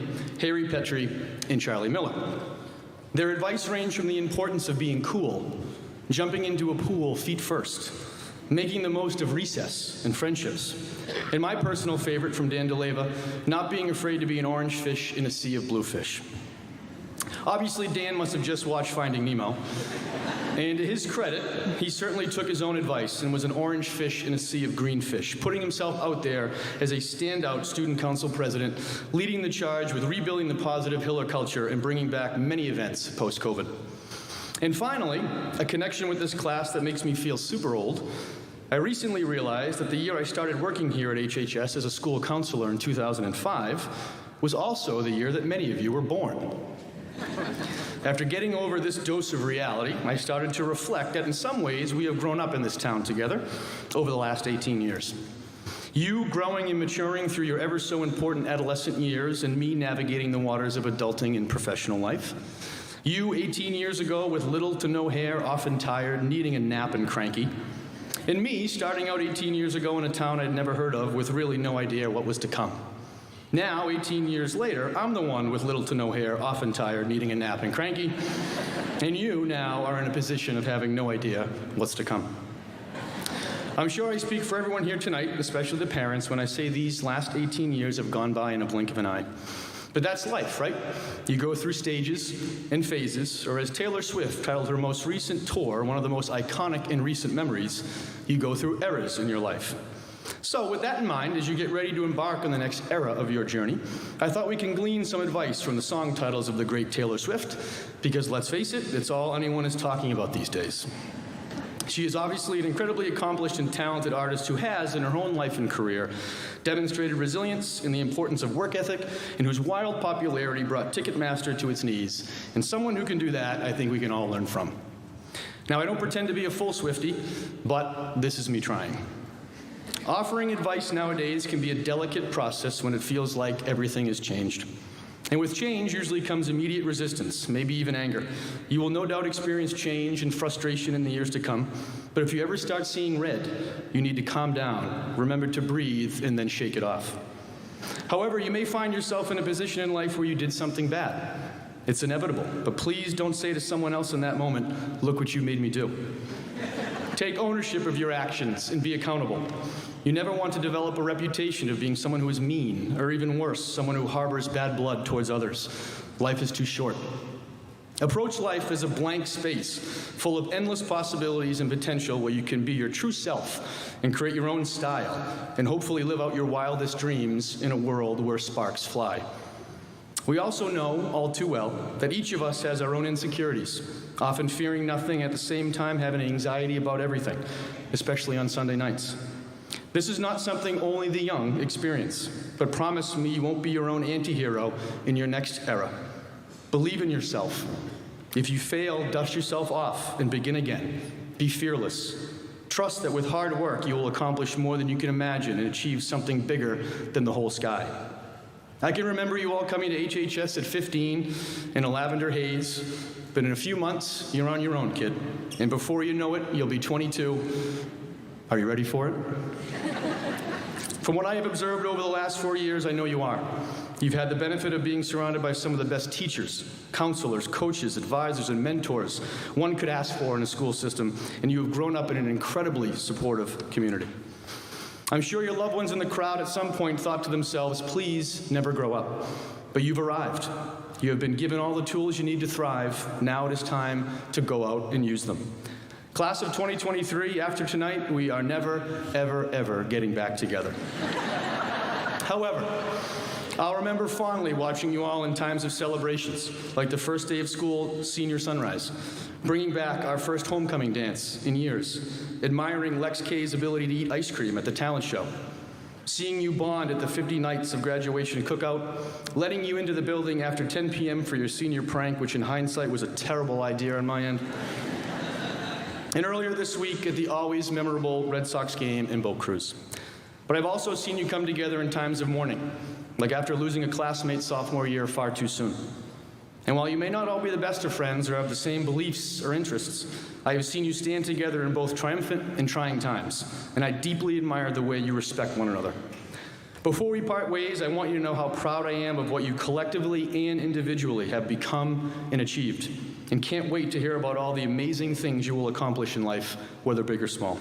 Harry Petrie, and Charlie Miller. Their advice ranged from the importance of being cool, jumping into a pool feet first, making the most of recess and friendships, and my personal favorite from Dan DeLeva, not being afraid to be an orange fish in a sea of blue fish. Obviously, Dan must have just watched Finding Nemo, and to his credit, he certainly took his own advice and was an orange fish in a sea of green fish, putting himself out there as a standout student council president, leading the charge with rebuilding the positive Hiller culture and bringing back many events post-COVID. And finally, a connection with this class that makes me feel super old. I recently realized that the year I started working here at HHS as a school counselor in 2005 was also the year that many of you were born. After getting over this dose of reality, I started to reflect that in some ways we have grown up in this town together over the last 18 years. You growing and maturing through your ever so important adolescent years, and me navigating the waters of adulting and professional life. You 18 years ago with little to no hair, often tired, needing a nap and cranky. And me starting out 18 years ago in a town I'd never heard of with really no idea what was to come. Now, 18 years later, I'm the one with little to no hair, often tired, needing a nap and cranky. And you now are in a position of having no idea what's to come. I'm sure I speak for everyone here tonight, especially the parents, when I say these last 18 years have gone by in a blink of an eye. But that's life, right? You go through stages and phases, or as Taylor Swift titled her most recent tour, one of the most iconic in recent memories, you go through eras in your life. So with that in mind, as you get ready to embark on the next era of your journey, I thought we can glean some advice from the song titles of the great Taylor Swift, because let's face it, it's all anyone is talking about these days. She is obviously an incredibly accomplished and talented artist who has, in her own life and career, demonstrated resilience in the importance of work ethic, and whose wild popularity brought Ticketmaster to its knees. And someone who can do that, I think we can all learn from. Now, I don't pretend to be a full Swiftie, but this is me trying. Offering advice nowadays can be a delicate process when it feels like everything has changed. And with change usually comes immediate resistance, maybe even anger. You will no doubt experience change and frustration in the years to come, but if you ever start seeing red, you need to calm down, remember to breathe, and then shake it off. However, you may find yourself in a position in life where you did something bad. It's inevitable, but please don't say to someone else in that moment, "Look what you made me do." Take ownership of your actions and be accountable. You never want to develop a reputation of being someone who is mean, or even worse, someone who harbors bad blood towards others. Life is too short. Approach life as a blank space, full of endless possibilities and potential where you can be your true self and create your own style, and hopefully live out your wildest dreams in a world where sparks fly. We also know, all too well, that each of us has our own insecurities, often fearing nothing, at the same time having anxiety about everything, especially on Sunday nights. This is not something only the young experience, but promise me you won't be your own anti-hero in your next era. Believe in yourself. If you fail, dust yourself off and begin again. Be fearless. Trust that with hard work you will accomplish more than you can imagine and achieve something bigger than the whole sky. I can remember you all coming to HHS at 15 in a lavender haze, but in a few months, you're on your own, kid. And before you know it, you'll be 22. Are you ready for it? From what I have observed over the last 4 years, I know you are. You've had the benefit of being surrounded by some of the best teachers, counselors, coaches, advisors, and mentors one could ask for in a school system, and you have grown up in an incredibly supportive community. I'm sure your loved ones in the crowd at some point thought to themselves, please never grow up. But you've arrived. You have been given all the tools you need to thrive. Now it is time to go out and use them. Class of 2023, after tonight, we are never, ever, ever getting back together. However, I'll remember fondly watching you all in times of celebrations, like the first day of school, senior sunrise, bringing back our first homecoming dance in years, admiring Lex K's ability to eat ice cream at the talent show, seeing you bond at the 50 nights of graduation cookout, letting you into the building after 10 p.m. for your senior prank, which in hindsight was a terrible idea on my end, and earlier this week at the always memorable Red Sox game in Boat Cruise. But I've also seen you come together in times of mourning, like after losing a classmate sophomore year far too soon. And while you may not all be the best of friends or have the same beliefs or interests, I have seen you stand together in both triumphant and trying times, and I deeply admire the way you respect one another. Before we part ways, I want you to know how proud I am of what you collectively and individually have become and achieved, and can't wait to hear about all the amazing things you will accomplish in life, whether big or small.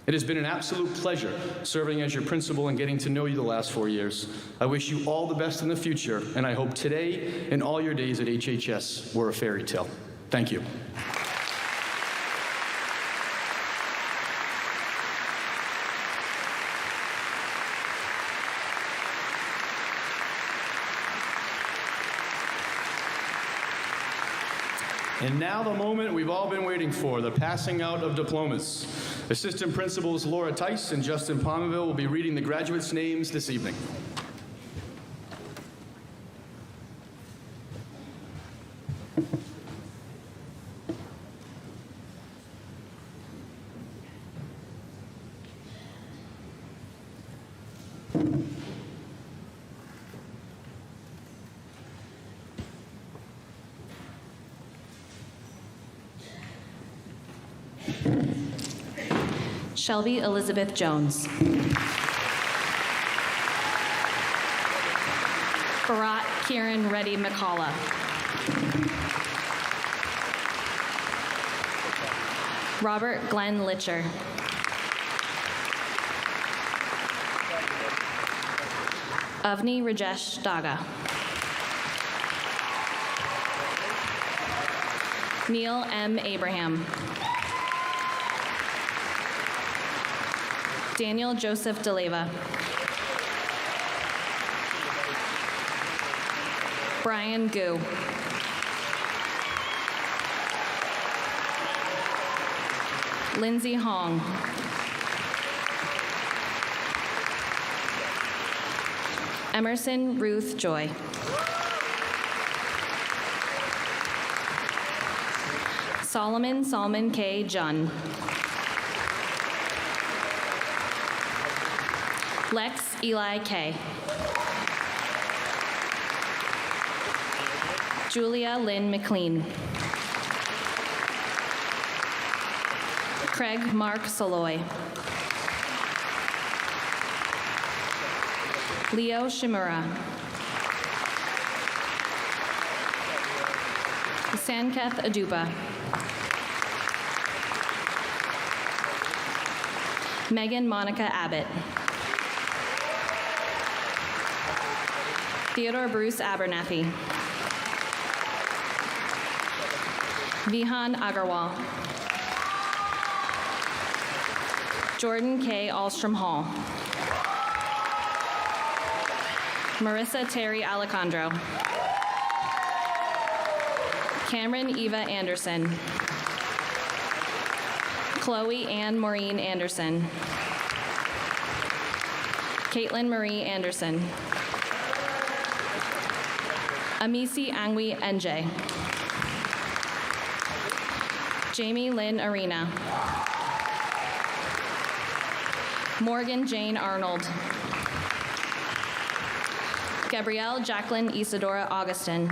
It has been an absolute pleasure serving as your principal and getting to know you the last 4 years. I wish you all the best in the future, and I hope today and all your days at HHS were a fairy tale. Thank you. And now the moment we've all been waiting for, the passing out of diplomas. Assistant Principals Laura Tice and Justin Palmerville will be reading the graduates' names this evening. Shelby Elizabeth Jones. Barat Kieran Reddy McCullough. Robert Glenn Litcher. Avni Rajesh Daga. Neil M. Abraham. Daniel Joseph DeLeva. Brian Gu. Lindsay Hong. Emerson Ruth Joy. Solomon Salman K. Junn. Lex Eli K. Julia Lynn McLean. Craig Mark Soloy. Leo Shimura. Sanketh Adupa. Megan Monica Abbott. Theodore Bruce Abernathy. Vihan Agarwal. Jordan K. Alstrom Hall. Marissa Terry Alejandro. Cameron Eva Anderson. Chloe Ann Maureen Anderson. Caitlin Marie Anderson. Amisi Angwi NJ. Jamie Lynn Arena. Morgan Jane Arnold. Gabrielle Jacqueline Isadora Augustin.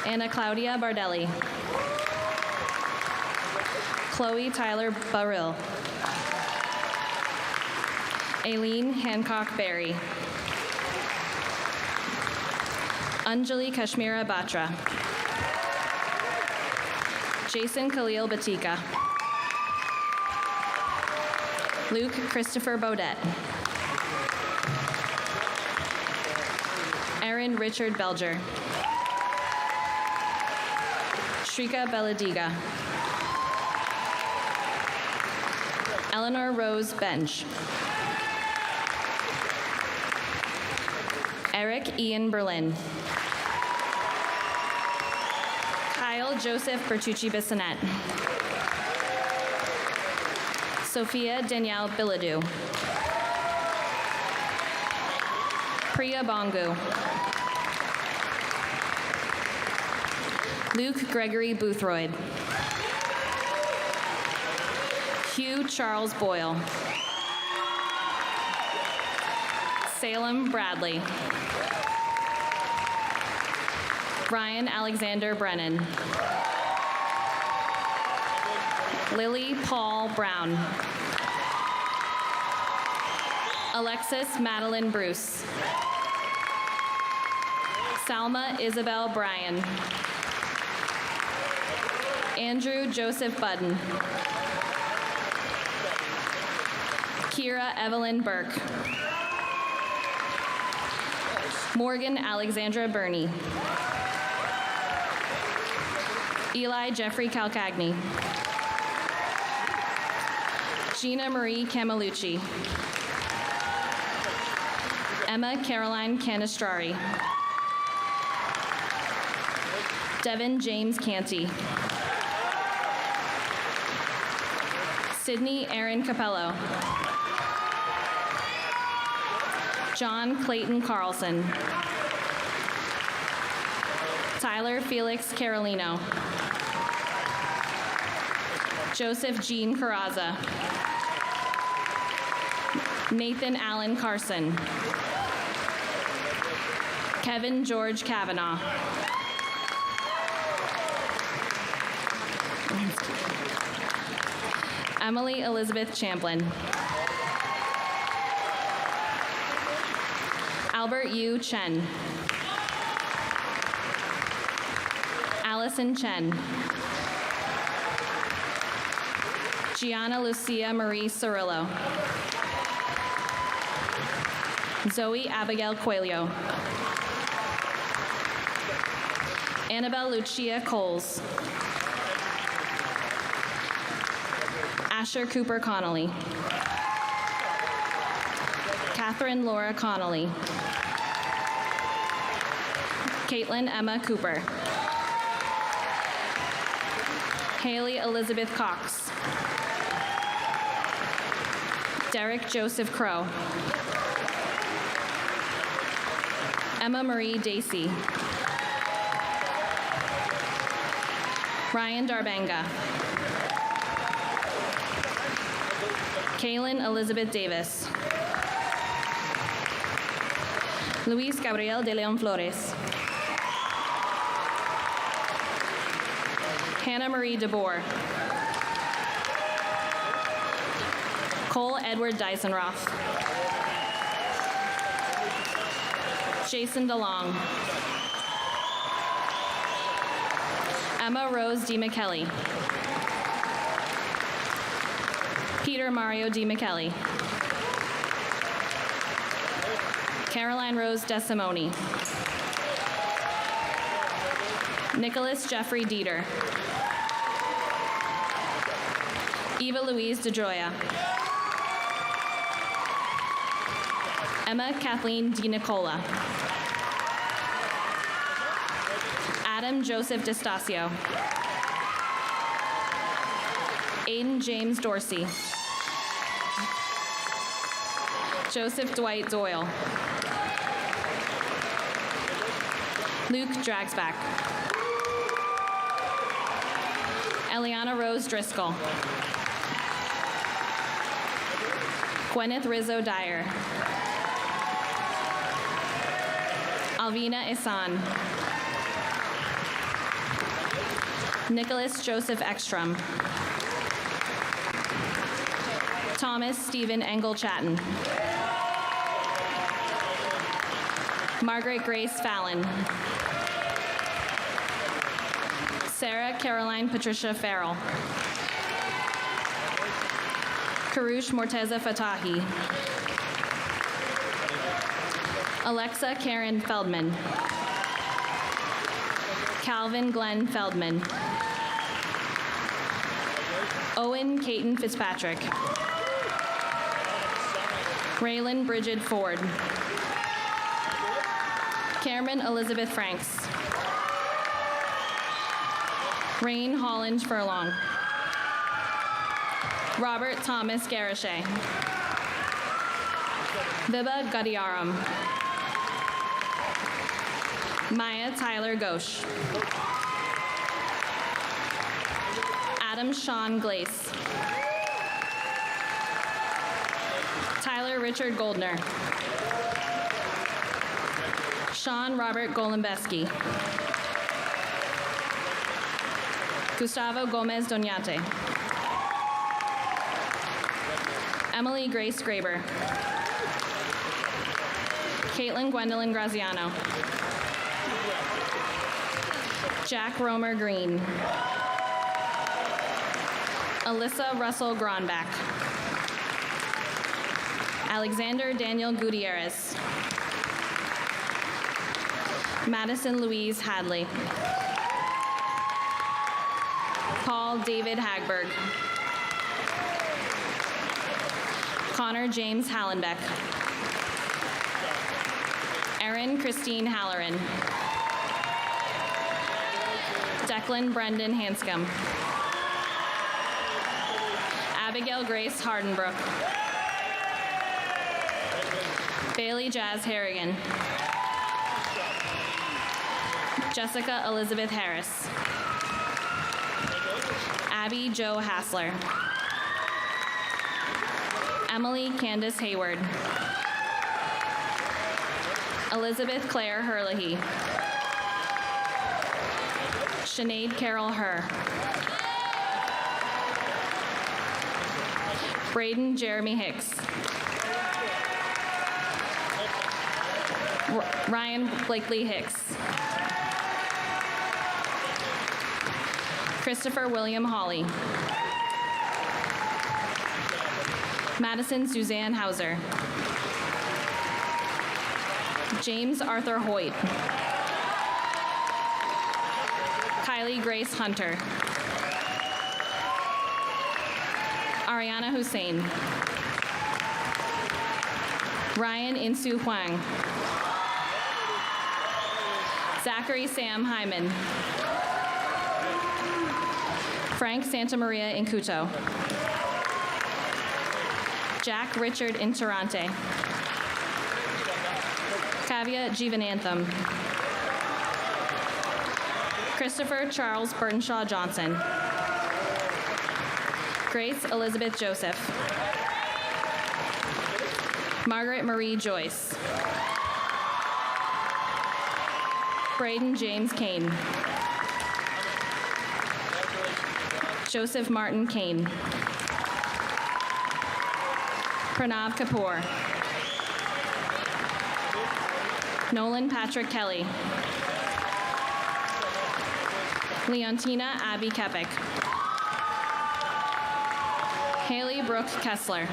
Anna Claudia Bardelli. Chloe Tyler Baril. Aileen Hancock Berry. Anjali Kashmira Batra. Jason Khalil Batika. Luke Christopher Baudet. Aaron Richard Belger. Shrika Beladiga. Eleanor Rose Bench. Eric Ian Berlin. Kyle Joseph Bertucci Bissonette. Sophia Danielle Biladu. Priya Bongu. Luke Gregory Boothroyd. Hugh Charles Boyle. Salem Bradley. Ryan Alexander Brennan. Lily Paul Brown. Alexis Madeline Bruce. Salma Isabel Bryan. Andrew Joseph Budden. Kira Evelyn Burke. Morgan Alexandra Burney. Eli Jeffrey Calcagni. Gina Marie Camelucci. Emma Caroline Canistrari. Devin James Canty. Sydney Aaron Capello. John Clayton Carlson. Tyler Felix Carolino. Joseph Jean Carraza. Nathan Allen Carson. Kevin George Kavanaugh. Emily Elizabeth Champlin. Albert Yu Chen. Allison Chen. Gianna Lucia Marie Cirillo. Zoe Abigail Coelho. Annabelle Lucia Coles. Asher Cooper Connolly. Catherine Laura Connolly. Caitlin Emma Cooper. Haley Elizabeth Cox. Derek Joseph Crow. Emma Marie Dacey. Ryan Darbanga. Kaylin Elizabeth Davis. Luis Gabriel de Leon Flores. Hannah Marie DeBoer. Cole Edward Dysenroth. Jason DeLong. Emma Rose D. McKelly. Peter Mario D. McKelly. Caroline Rose DeSimone. Nicholas Jeffrey Dieter. Eva Louise DeJoya. Emma Kathleen DiNicola. Adam Joseph DeStasio. Aiden James Dorsey. Joseph Dwight Doyle. Luke Dragsback. Eliana Rose Driscoll. Gwyneth Rizzo Dyer. Alvina Isan. Nicholas Joseph Ekstrom. Thomas Stephen Engel Chatton. Margaret Grace Fallon. Sarah Caroline Patricia Farrell. Karush Morteza Fatahi. Alexa Karen Feldman. Calvin Glenn Feldman. Owen Caton Fitzpatrick. Raylan Bridget Ford. Cameron Elizabeth Franks. Rain Holland Furlong. Robert Thomas Garashay. Vibha Gadiaram. Maya Tyler Ghosh. Adam Sean Glace. Tyler Richard Goldner. Sean Robert Golembeski. Gustavo Gomez Doñate. Emily Grace Graber. Caitlin Gwendolyn Graziano. Jack Romer Green. Alyssa Russell Gronbach. Alexander Daniel Gutierrez. Madison Louise Hadley. Paul David Hagberg. Connor James Hallenbeck. Erin Christine Halloran. Declan Brendan Hanscom. Abigail Grace Hardenbrook. Bailey Jazz Harrigan. Jessica Elizabeth Harris. Abby Jo Hassler. Emily Candace Hayward. Elizabeth Claire Herlihy. Sinead Carol Herr. Braden Jeremy Hicks. Ryan Blakely Hicks. Christopher William Hawley. Madison Suzanne Hauser. James Arthur Hoyt. Kylie Grace Hunter. Ariana Hussein. Ryan Insu Huang. Zachary Sam Hyman. Frank Santamaria Incuto. Jack Richard Interante. Kavya Jivanantham. Christopher Charles Burtonshaw Johnson. Grace Elizabeth Joseph. Margaret Marie Joyce. Braden James Kane. Joseph Martin Kane. Pranav Kapoor. Nolan Patrick Kelly. Leontina Abby Kepik. Haley Brooke Kessler.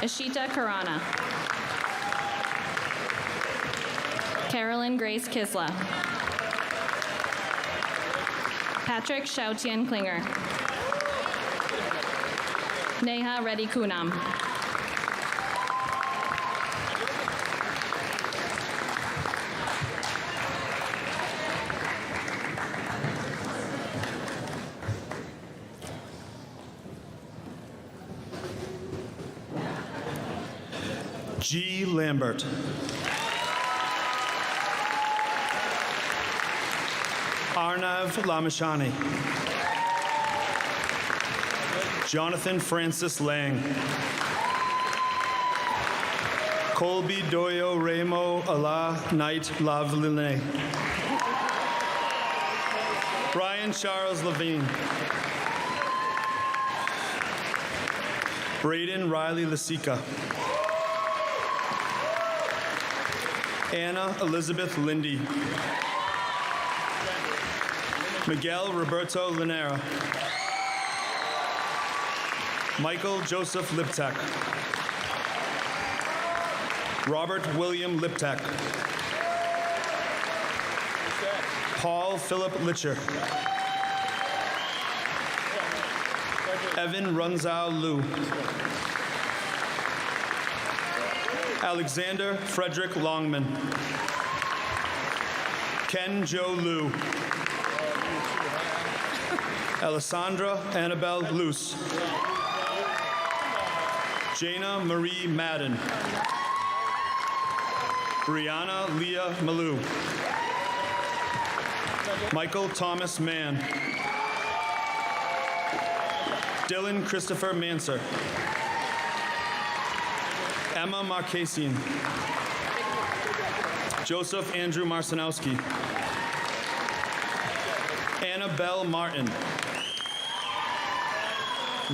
Ishita Karana. Carolyn Grace Kisla. Patrick Shaotian Klinger. Neha Reddy Kunam. G. Lambert. Arnav Lamashani. Jonathan Francis Lang. Colby Doyo Remo Allah Knight Lavline. Brian Charles Levine. Braden Riley Lasica. Anna Elizabeth Lindy. Miguel Roberto Linera. Michael Joseph Liptek. Robert William Liptek. Paul Philip Litcher. Evan Runzau Liu. Alexander Frederick Longman. Ken Joe Liu. Alessandra Annabelle Luce. Jana Marie Madden. Brianna Leah Malou. Michael Thomas Mann. Dylan Christopher Manser. Emma Marcasian. Joseph Andrew Marcinowski. Annabelle Martin.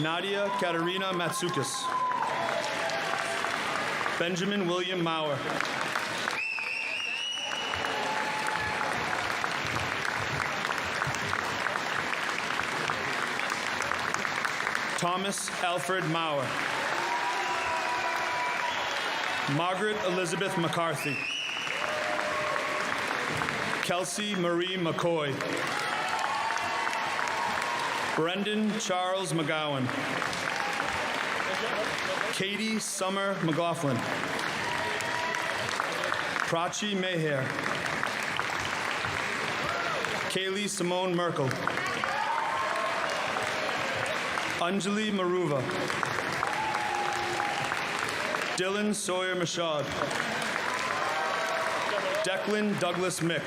Nadia Katerina Matsukis. Benjamin William Maurer. Thomas Alfred Maurer. Margaret Elizabeth McCarthy. Kelsey Marie McCoy. Brendan Charles McGowan. Katie Summer McLaughlin. Prachi Meher. Kaylee Simone Merkel. Anjali Maruva. Dylan Sawyer Mashad. Declan Douglas Mick.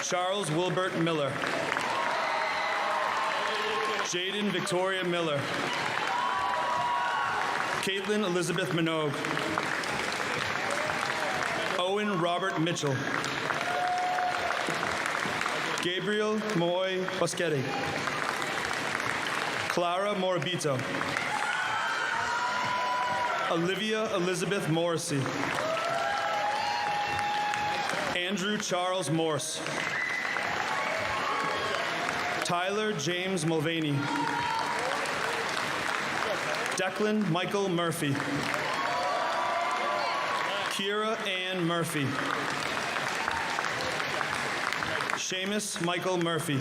Charles Wilbert Miller. Jaden Victoria Miller. Caitlin Elizabeth Minogue. Owen Robert Mitchell. Gabriel Moy Boschetti. Clara Morabito. Olivia Elizabeth Morrissey. Andrew Charles Morse. Tyler James Mulvaney. Declan Michael Murphy. Kira Ann Murphy. Seamus Michael Murphy.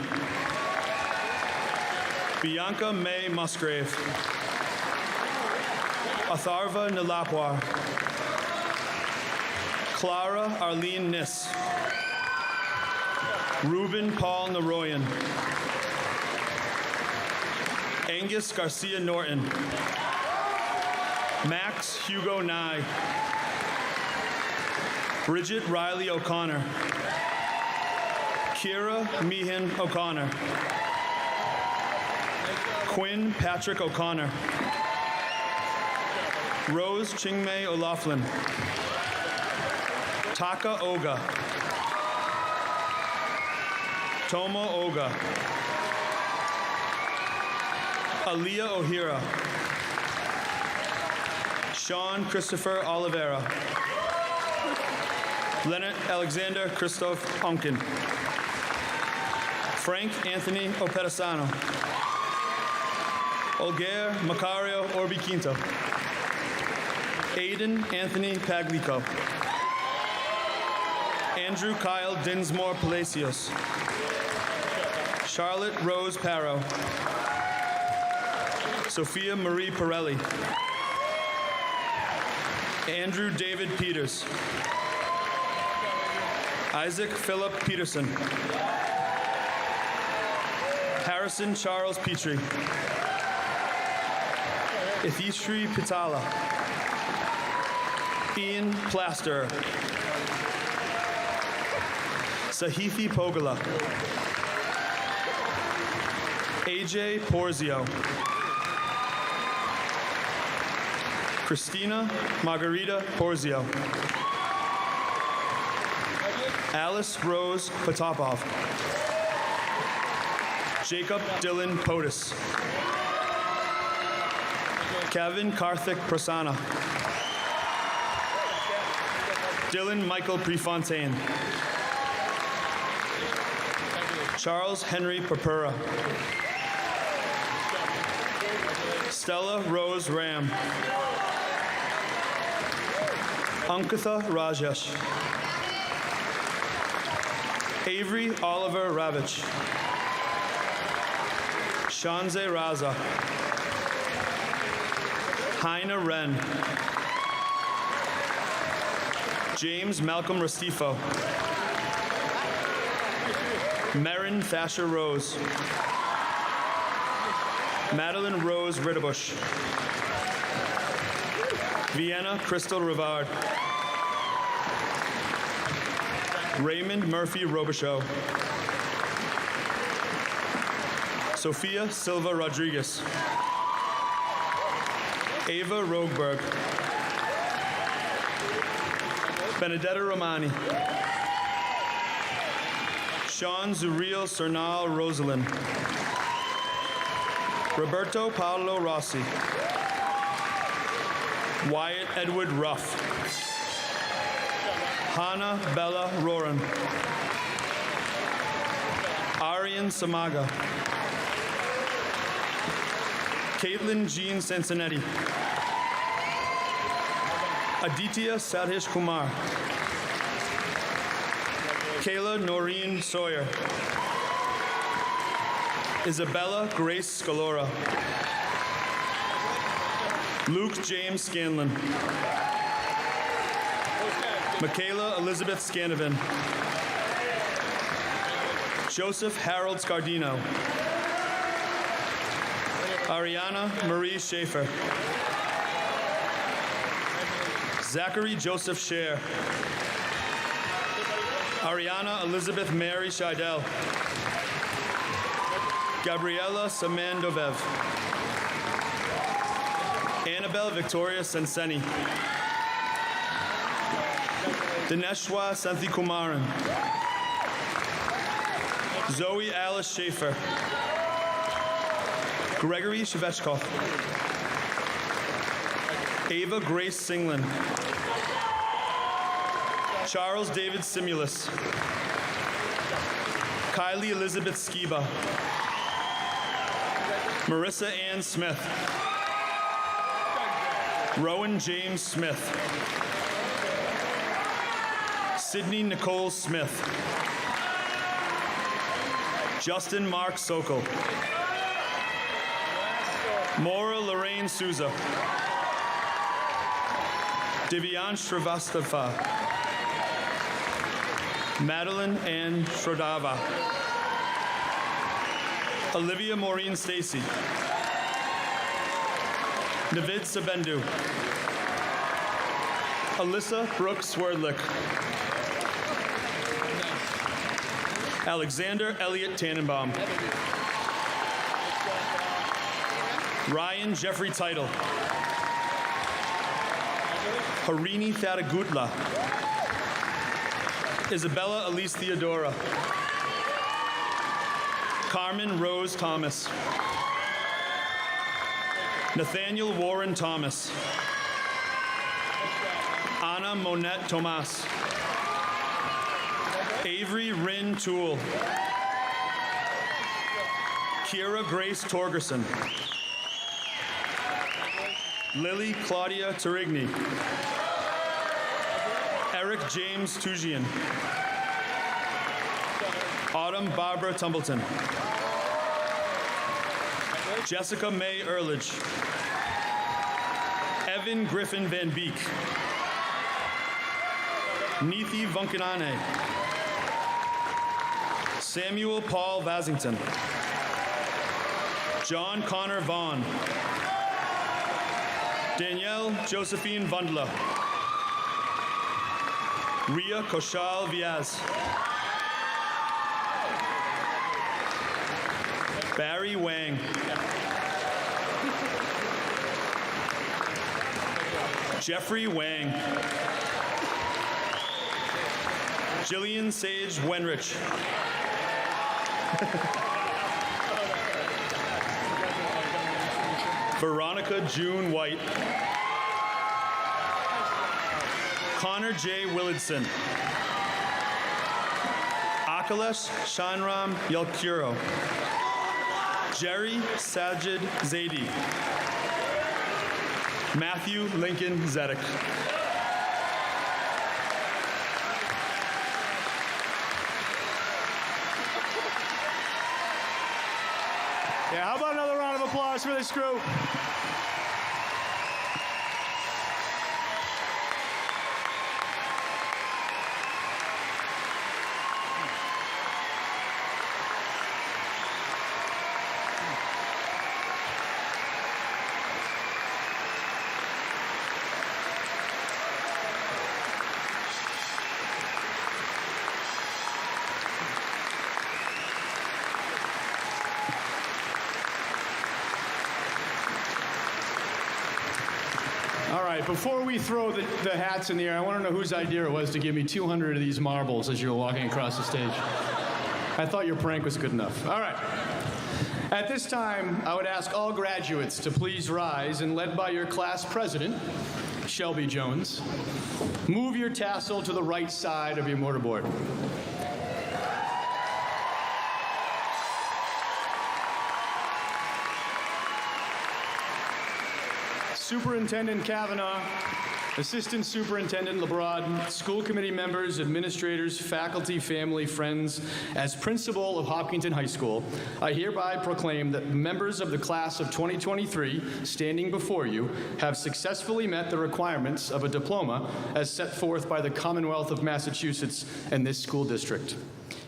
Bianca May Musgrave. Atharva Nilapwar. Clara Arlene Niss. Ruben Paul Naroyan. Angus Garcia Norton. Max Hugo Nye. Bridget Riley O'Connor. Kira Meehan O'Connor. Quinn Patrick O'Connor. Rose Chingmei O'Laughlin. Taka Oga. Tomo Oga. Aaliyah O'Hara. Sean Christopher Oliveira. Leonard Alexander Christoph Onken. Frank Anthony Opedasano. Olger Macario Orbiquinto. Aiden Anthony Paglico. Andrew Kyle Dinsmore Palacios. Charlotte Rose Parrow. Sophia Marie Pirelli. Andrew David Peters. Isaac Philip Peterson. Harrison Charles Petrie. Ithishri Pitala. Ian Plaster. Sahithi Pogula. AJ Porzio. Christina Margarita Porzio. Alice Rose Potapov. Jacob Dylan Potus. Kevin Karthik Prasanna. Dylan Michael Prefontaine. Charles Henry Papura. Stella Rose Ram. Ankitha Rajesh. Avery Oliver Ravich. Shanze Raza. Heina Wren. James Malcolm Restifo. Marin Thatcher Rose. Madeline Rose Ritterbush. Vienna Crystal Rivard. Raymond Murphy Robichaud. Sophia Silva Rodriguez. Ava Rogeberg. Benedetta Romani. Sean Zuriel Cernal Rosalind. Roberto Paolo Rossi. Wyatt Edward Ruff. Hannah Bella Roran. Arian Samaga. Caitlin Jean Cincinnati. Aditya Satish Kumar. Kayla Noreen Sawyer. Isabella Grace Scalora. Luke James Scanlon. Michaela Elizabeth Scanovan. Joseph Harold Scardino. Ariana Marie Schaefer. Zachary Joseph Scher. Ariana Elizabeth Mary Scheidel. Gabriela Samandovev. Annabelle Victoria Senseni. Dineshwa Santhi Kumaran. Zoe Alice Schaefer. Gregory Shevechkov. Ava Grace Singland. Charles David Simulus. Kylie Elizabeth Skiba. Marissa Ann Smith. Rowan James Smith. Sydney Nicole Smith. Justin Mark Sokol. Maura Lorraine Souza. Divyan Srivastafa. Madeline Ann Shrodava. Olivia Maureen Stacy. Navid Sabendu. Alyssa Brooke Swerdlick. Alexander Elliott Tannenbaum. Ryan Jeffrey Title. Harini Thadagutla. Isabella Elise Theodora. Carmen Rose Thomas. Nathaniel Warren Thomas. Anna Monette Tomas. Avery Rin Toole. Kira Grace Torgerson. Lily Claudia Turigny. Eric James Tujian. Autumn Barbara Tumbleton. Jessica May Earledge. Evan Griffin Van Beek. Neethi Vankanane. Samuel Paul Vasington. John Connor Vaughn. Danielle Josephine Vundla. Ria Koshal Viaz. Barry Wang. Jeffrey Wang. Jillian Sage Wenrich. Veronica June White. Connor J. Willardson. Akhilesh Shanram Yelkuro. Jerry Sajid Zaidi. Matthew Lincoln Zedek. Yeah, how about another round of applause for this group? All right, before we throw the hats in the air, I want to know whose idea it was to give me 200 of these marbles as you were walking across the stage. I thought your prank was good enough. All right. At this time, I would ask all graduates to please rise and, led by your class president, Shelby Jones, move your tassel to the right side of your mortarboard. Superintendent Kavanaugh, Assistant Superintendent LeBrod, school committee members, administrators, faculty, family, friends, as principal of Hopkinton High School, I hereby proclaim that members of the class of 2023 standing before you have successfully met the requirements of a diploma as set forth by the Commonwealth of Massachusetts and this school district.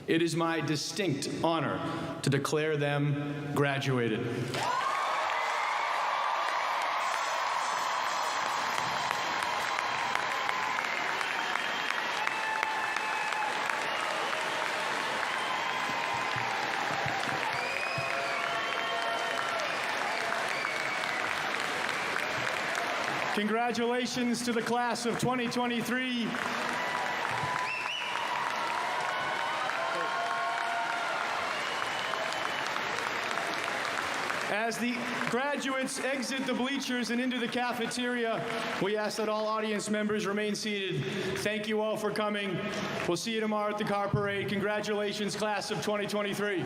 It is my distinct honor to declare them graduated. Congratulations to the class of 2023. As the graduates exit the bleachers and into the cafeteria, we ask that all audience members remain seated. Thank you all for coming. We'll see you tomorrow at the car parade. Congratulations, class of 2023.